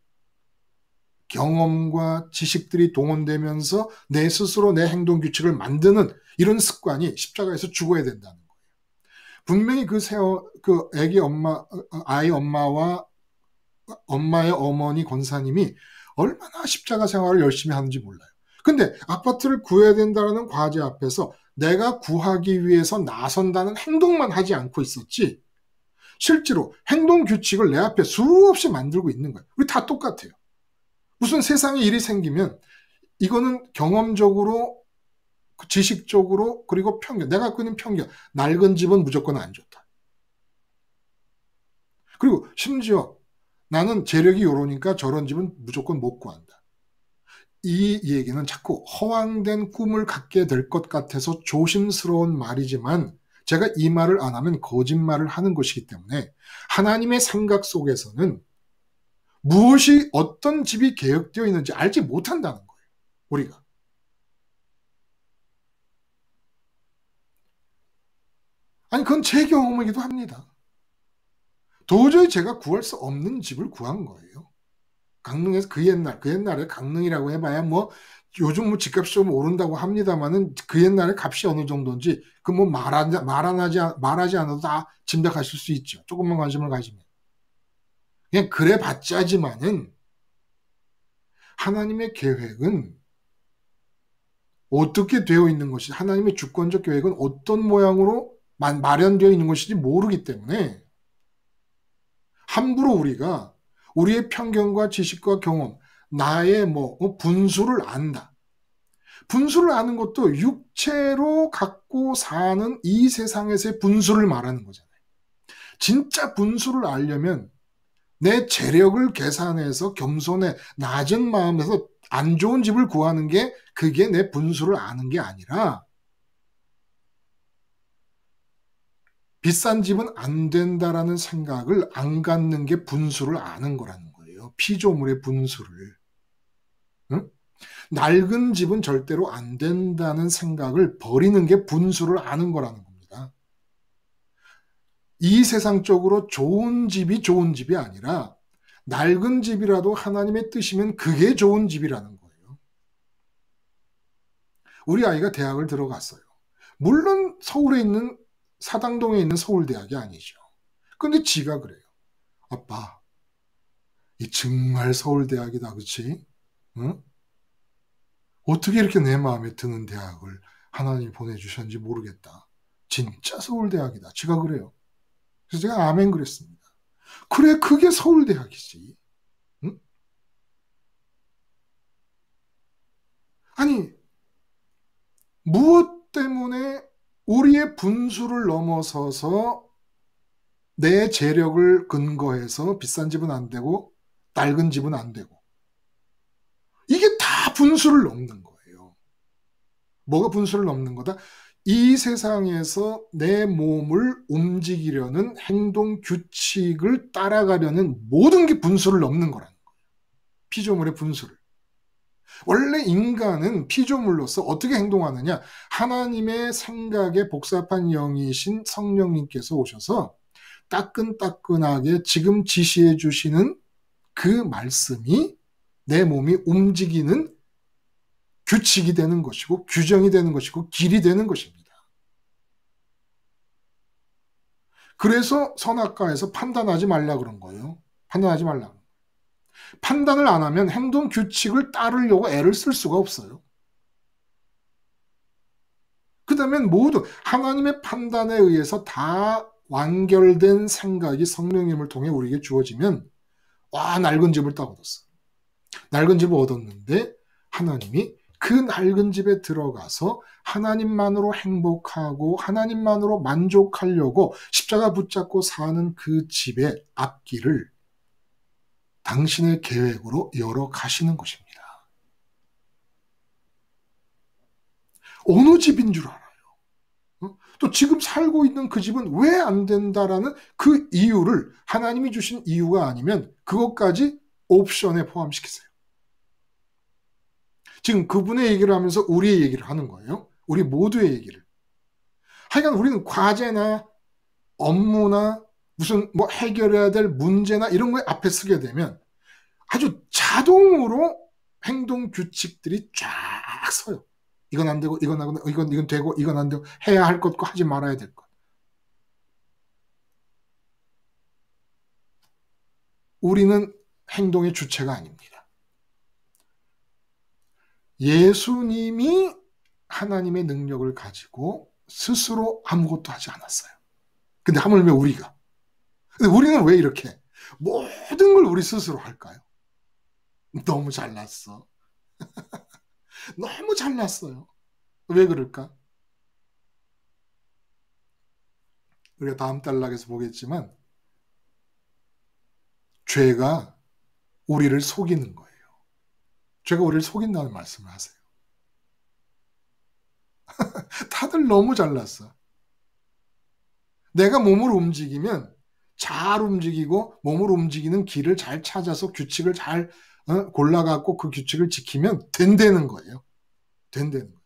경험과 지식들이 동원되면서 내 스스로 내 행동 규칙을 만드는 이런 습관이 십자가에서 죽어야 된다는 거예요. 분명히 그 애기 엄마, 아이 엄마와 엄마의 어머니 권사님이 얼마나 십자가 생활을 열심히 하는지 몰라요. 근데 아파트를 구해야 된다는 과제 앞에서 내가 구하기 위해서 나선다는 행동만 하지 않고 있었지, 실제로 행동 규칙을 내 앞에 수없이 만들고 있는 거예요. 우리 다 똑같아요. 무슨 세상에 일이 생기면 이거는 경험적으로, 지식적으로, 그리고 편견, 내가 갖고 있는 편견, 낡은 집은 무조건 안 좋다. 그리고 심지어 나는 재력이 요러니까 저런 집은 무조건 못 구한다. 이 얘기는 자꾸 허황된 꿈을 갖게 될 것 같아서 조심스러운 말이지만, 제가 이 말을 안 하면 거짓말을 하는 것이기 때문에 하나님의 생각 속에서는 무엇이, 어떤 집이 계획되어 있는지 알지 못한다는 거예요. 우리가. 아니, 그건 제 경험이기도 합니다. 도저히 제가 구할 수 없는 집을 구한 거예요. 강릉에서 그 옛날에 강릉이라고 해봐야 뭐 요즘 뭐 집값이 좀 오른다고 합니다만은 그 옛날에 값이 어느 정도인지 그 뭐 말하지 않아도 다 짐작하실 수 있죠. 조금만 관심을 가지면. 그냥 그래 봤자지만은 하나님의 계획은 어떻게 되어 있는 것이, 하나님의 주권적 계획은 어떤 모양으로 마련되어 있는 것인지 모르기 때문에 함부로 우리가 우리의 편견과 지식과 경험, 나의 분수를 안다. 분수를 아는 것도 육체로 갖고 사는 이 세상에서의 분수를 말하는 거잖아요. 진짜 분수를 알려면 내 재력을 계산해서 겸손해 낮은 마음에서 안 좋은 집을 구하는 게, 그게 내 분수를 아는 게 아니라, 비싼 집은 안 된다라는 생각을 안 갖는 게 분수를 아는 거라는 거예요. 피조물의 분수를. 응? 낡은 집은 절대로 안 된다는 생각을 버리는 게 분수를 아는 거라는 겁니다. 이 세상적으로 좋은 집이 아니라 낡은 집이라도 하나님의 뜻이면 그게 좋은 집이라는 거예요. 우리 아이가 대학을 들어갔어요. 물론 서울에 있는 사당동에 있는 서울대학이 아니죠. 근데 지가 그래요. 아빠, 이 정말 서울대학이다, 그치? 응? 어떻게 이렇게 내 마음에 드는 대학을 하나님이 보내주셨는지 모르겠다. 진짜 서울대학이다. 지가 그래요. 그래서 제가 아멘 그랬습니다. 그래, 그게 서울대학이지. 응? 아니, 무엇 때문에 우리의 분수를 넘어서서 내 재력을 근거해서 비싼 집은 안 되고 낡은 집은 안 되고 이게 다 분수를 넘는 거예요. 뭐가 분수를 넘는 거다? 이 세상에서 내 몸을 움직이려는 행동 규칙을 따라가려는 모든 게 분수를 넘는 거라는 거예요. 피조물의 분수를. 원래 인간은 피조물로서 어떻게 행동하느냐? 하나님의 생각에 복잡한 영이신 성령님께서 오셔서 따끈따끈하게 지금 지시해 주시는 그 말씀이 내 몸이 움직이는 규칙이 되는 것이고 규정이 되는 것이고 길이 되는 것입니다. 그래서 선악과에서 판단하지 말라 그런 거예요. 판단하지 말라. 판단을 안 하면 행동 규칙을 따르려고 애를 쓸 수가 없어요. 그 다음에 모두 하나님의 판단에 의해서 다 완결된 생각이 성령님을 통해 우리에게 주어지면 와, 낡은 집을 딱 얻었어. 낡은 집을 얻었는데 하나님이 그 낡은 집에 들어가서 하나님만으로 행복하고 하나님만으로 만족하려고 십자가 붙잡고 사는 그 집의 앞길을 당신의 계획으로 열어 가시는 것입니다. 어느 집인 줄 알아요. 또 지금 살고 있는 그 집은 왜 안 된다라는 그 이유를 하나님이 주신 이유가 아니면 그것까지 옵션에 포함시키세요. 지금 그분의 얘기를 하면서 우리의 얘기를 하는 거예요. 우리 모두의 얘기를. 하여간 우리는 과제나 업무나 무슨 뭐 해결해야 될 문제나 이런 거에 앞에 쓰게 되면 아주 자동으로 행동 규칙들이 쫙 서요. 이건 안 되고, 이건 하고, 이건 되고, 이건 안 되고, 해야 할 것과 하지 말아야 될 것. 우리는 행동의 주체가 아닙니다. 예수님이 하나님의 능력을 가지고 스스로 아무것도 하지 않았어요. 근데 하물며 우리가. 근데 우리는 왜 이렇게 모든 걸 우리 스스로 할까요? 너무 잘났어. 너무 잘났어요. 왜 그럴까? 우리가 다음 단락에서 보겠지만 죄가 우리를 속이는 거예요. 죄가 우리를 속인다는 말씀을 하세요. 다들 너무 잘났어. 내가 몸을 움직이면 잘 움직이고 몸을 움직이는 길을 잘 찾아서 규칙을 잘 골라갖고 그 규칙을 지키면 된다는 거예요. 된다는 거예요.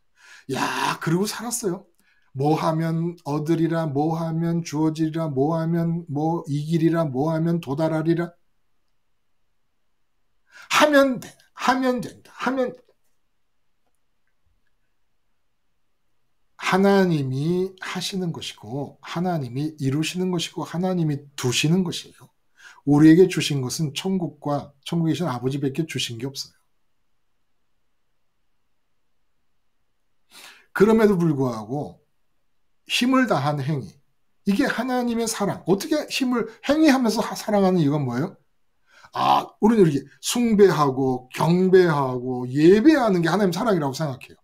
야, 그러고 살았어요. 뭐 하면 얻으리라, 뭐 하면 주어지리라, 뭐 하면 뭐 이기리라, 뭐 하면 도달하리라. 하면 돼, 하면 된다, 하면 하나님이 하시는 것이고 하나님이 이루시는 것이고 하나님이 두시는 것이에요. 우리에게 주신 것은 천국과 천국에 계신 아버지밖에 주신 게 없어요. 그럼에도 불구하고 힘을 다한 행위, 이게 하나님의 사랑. 어떻게 힘을 행위하면서 사랑하는 이유가 뭐예요? 아, 우리는 이렇게 숭배하고 경배하고 예배하는 게 하나님 사랑이라고 생각해요.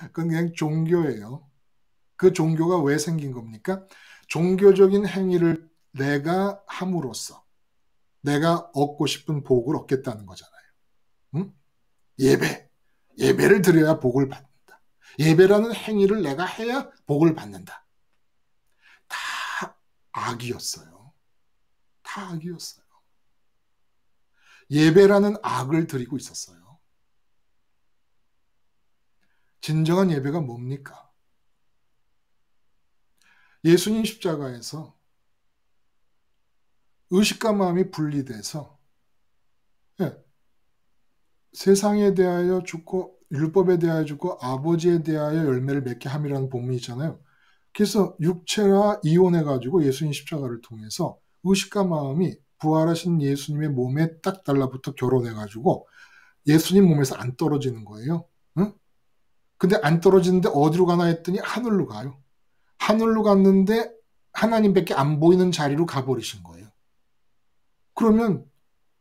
그건 그냥 종교예요. 그 종교가 왜 생긴 겁니까? 종교적인 행위를 내가 함으로써 내가 얻고 싶은 복을 얻겠다는 거잖아요. 응? 예배를 드려야 복을 받는다. 예배라는 행위를 내가 해야 복을 받는다. 다 악이었어요. 다 악이었어요. 예배라는 악을 드리고 있었어요. 진정한 예배가 뭡니까? 예수님 십자가에서 의식과 마음이 분리돼서 세상에 대하여 죽고 율법에 대하여 죽고 아버지에 대하여 열매를 맺게 함이라는 본문이 있잖아요. 그래서 육체와 이혼해가지고 예수님 십자가를 통해서 의식과 마음이 부활하신 예수님의 몸에 딱 달라붙어 결혼해가지고 예수님 몸에서 안 떨어지는 거예요. 응? 근데 안 떨어지는데 어디로 가나 했더니 하늘로 가요. 하늘로 갔는데 하나님밖에 안 보이는 자리로 가버리신 거예요. 그러면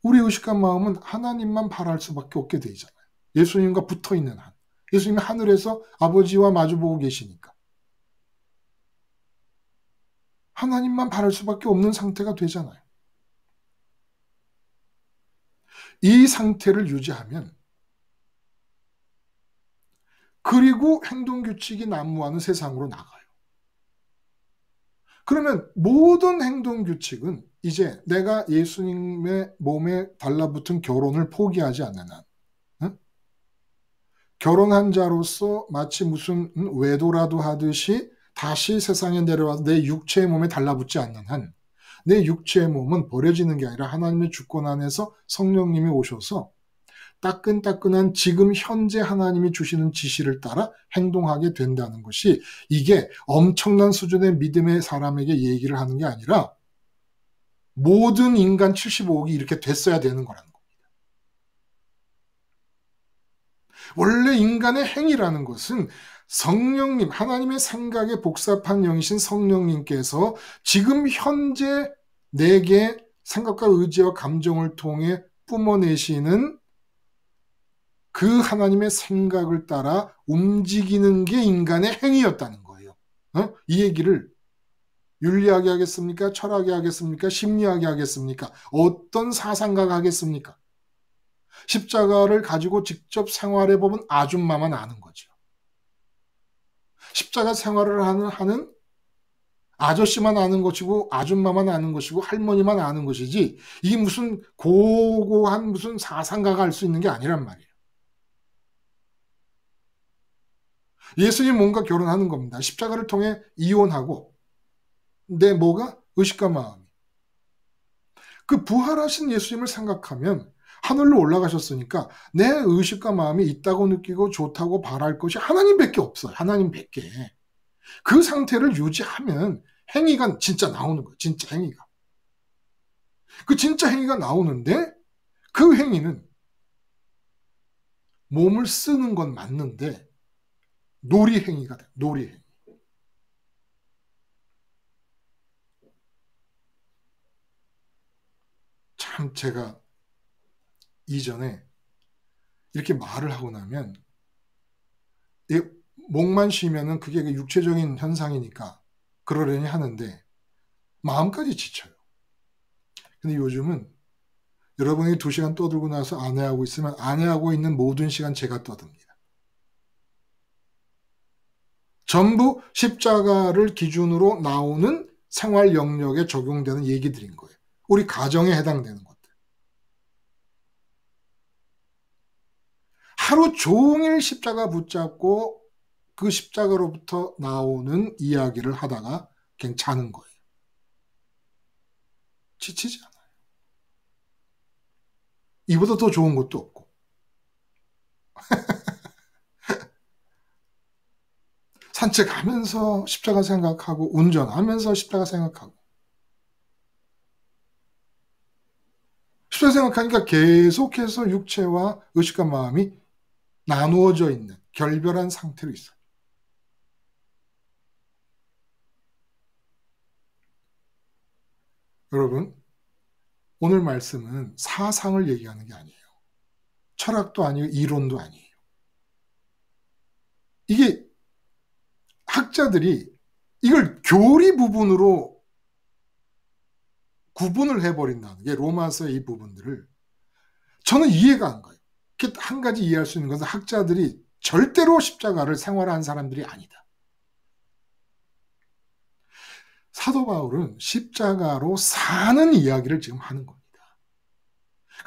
우리 의식과 마음은 하나님만 바랄 수밖에 없게 되잖아요. 예수님과 붙어있는 한. 예수님이 하늘에서 아버지와 마주보고 계시니까. 하나님만 바랄 수밖에 없는 상태가 되잖아요. 이 상태를 유지하면 그리고 행동규칙이 난무하는 세상으로 나가요. 그러면 모든 행동규칙은 이제 내가 예수님의 몸에 달라붙은 결혼을 포기하지 않는 한, 응? 결혼한 자로서 마치 무슨 외도라도 하듯이 다시 세상에 내려와서 내 육체의 몸에 달라붙지 않는 한, 내 육체의 몸은 버려지는 게 아니라 하나님의 주권 안에서 성령님이 오셔서 따끈따끈한 지금 현재 하나님이 주시는 지시를 따라 행동하게 된다는 것이, 이게 엄청난 수준의 믿음의 사람에게 얘기를 하는 게 아니라 모든 인간 75억이 이렇게 됐어야 되는 거라는 겁니다. 원래 인간의 행위라는 것은 성령님, 하나님의 생각에 복잡한 영이신 성령님께서 지금 현재 내게 생각과 의지와 감정을 통해 뿜어내시는 그 하나님의 생각을 따라 움직이는 게 인간의 행위였다는 거예요. 이 얘기를 윤리학이 하겠습니까? 철학이 하겠습니까? 심리학이 하겠습니까? 어떤 사상가가 하겠습니까? 십자가를 가지고 직접 생활해보면 아줌마만 아는 거죠. 십자가 생활을 하는 아저씨만 아는 것이고 아줌마만 아는 것이고 할머니만 아는 것이지, 이게 무슨 고고한 무슨 사상가가 할 수 있는 게 아니란 말이에요. 예수님 몸과 결혼하는 겁니다. 십자가를 통해 이혼하고 내 뭐가? 의식과 마음이. 그 부활하신 예수님을 생각하면 하늘로 올라가셨으니까 내 의식과 마음이 있다고 느끼고 좋다고 바랄 것이 하나님밖에 없어요. 하나님밖에. 그 상태를 유지하면 행위가 진짜 나오는 거예요. 진짜 행위가. 그 진짜 행위가 나오는데 그 행위는 몸을 쓰는 건 맞는데 놀이행위가 돼요. 놀이행위. 참 제가 이전에 이렇게 말을 하고 나면 목만 쉬면은 그게 육체적인 현상이니까 그러려니 하는데 마음까지 지쳐요. 근데 요즘은 여러분이 2시간 떠들고 나서 아내하고 있으면 아내하고 있는 모든 시간 제가 떠듭니다. 전부 십자가를 기준으로 나오는 생활 영역에 적용되는 얘기들인 거예요. 우리 가정에 해당되는 것들. 하루 종일 십자가 붙잡고 그 십자가로부터 나오는 이야기를 하다가 그냥 자는 거예요. 지치지 않아요. 이보다 더 좋은 것도 없고. 산책하면서 십자가 생각하고 운전하면서 십자가 생각하고. 십자가 생각하니까 계속해서 육체와 의식과 마음이 나누어져 있는 결별한 상태로 있어요. 여러분, 오늘 말씀은 사상을 얘기하는 게 아니에요. 철학도 아니고 이론도 아니에요. 이게 학자들이 이걸 교리 부분으로 구분을 해버린다는 게, 로마서의 이 부분들을 저는 이해가 안 가요. 한 가지 이해할 수 있는 것은 학자들이 절대로 십자가를 생활한 사람들이 아니다. 사도 바울은 십자가로 사는 이야기를 지금 하는 겁니다.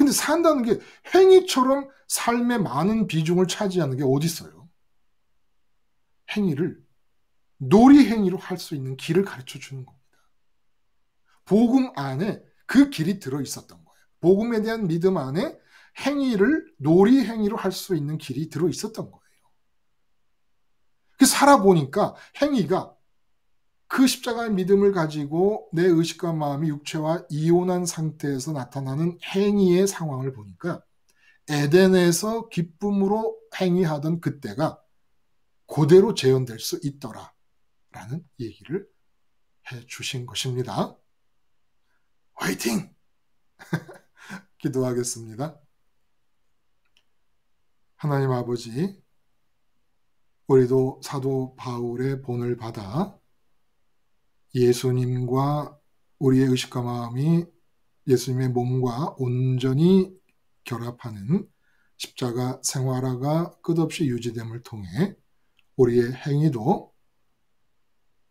근데 산다는 게 행위처럼 삶의 많은 비중을 차지하는 게 어디 있어요? 행위를 놀이 행위로 할 수 있는 길을 가르쳐 주는 겁니다. 복음 안에 그 길이 들어 있었던 거예요. 복음에 대한 믿음 안에 행위를 놀이 행위로 할 수 있는 길이 들어 있었던 거예요. 그 살아보니까 행위가 그 십자가의 믿음을 가지고 내 의식과 마음이 육체와 이혼한 상태에서 나타나는 행위의 상황을 보니까 에덴에서 기쁨으로 행위하던 그때가 그대로 재현될 수 있더라 라는 얘기를 해 주신 것입니다. 화이팅! 기도하겠습니다. 하나님 아버지, 우리도 사도 바울의 본을 받아 예수님과 우리의 의식과 마음이 예수님의 몸과 온전히 결합하는 십자가 생활화가 끝없이 유지됨을 통해 우리의 행위도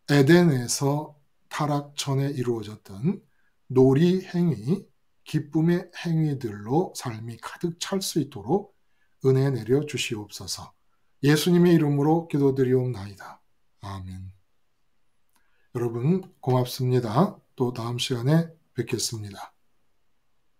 에덴에서 타락 전에 이루어졌던 놀이 행위, 기쁨의 행위들로 삶이 가득 찰 수 있도록 은혜 내려 주시옵소서. 예수님의 이름으로 기도드리옵나이다. 아멘. 여러분 고맙습니다. 또 다음 시간에 뵙겠습니다.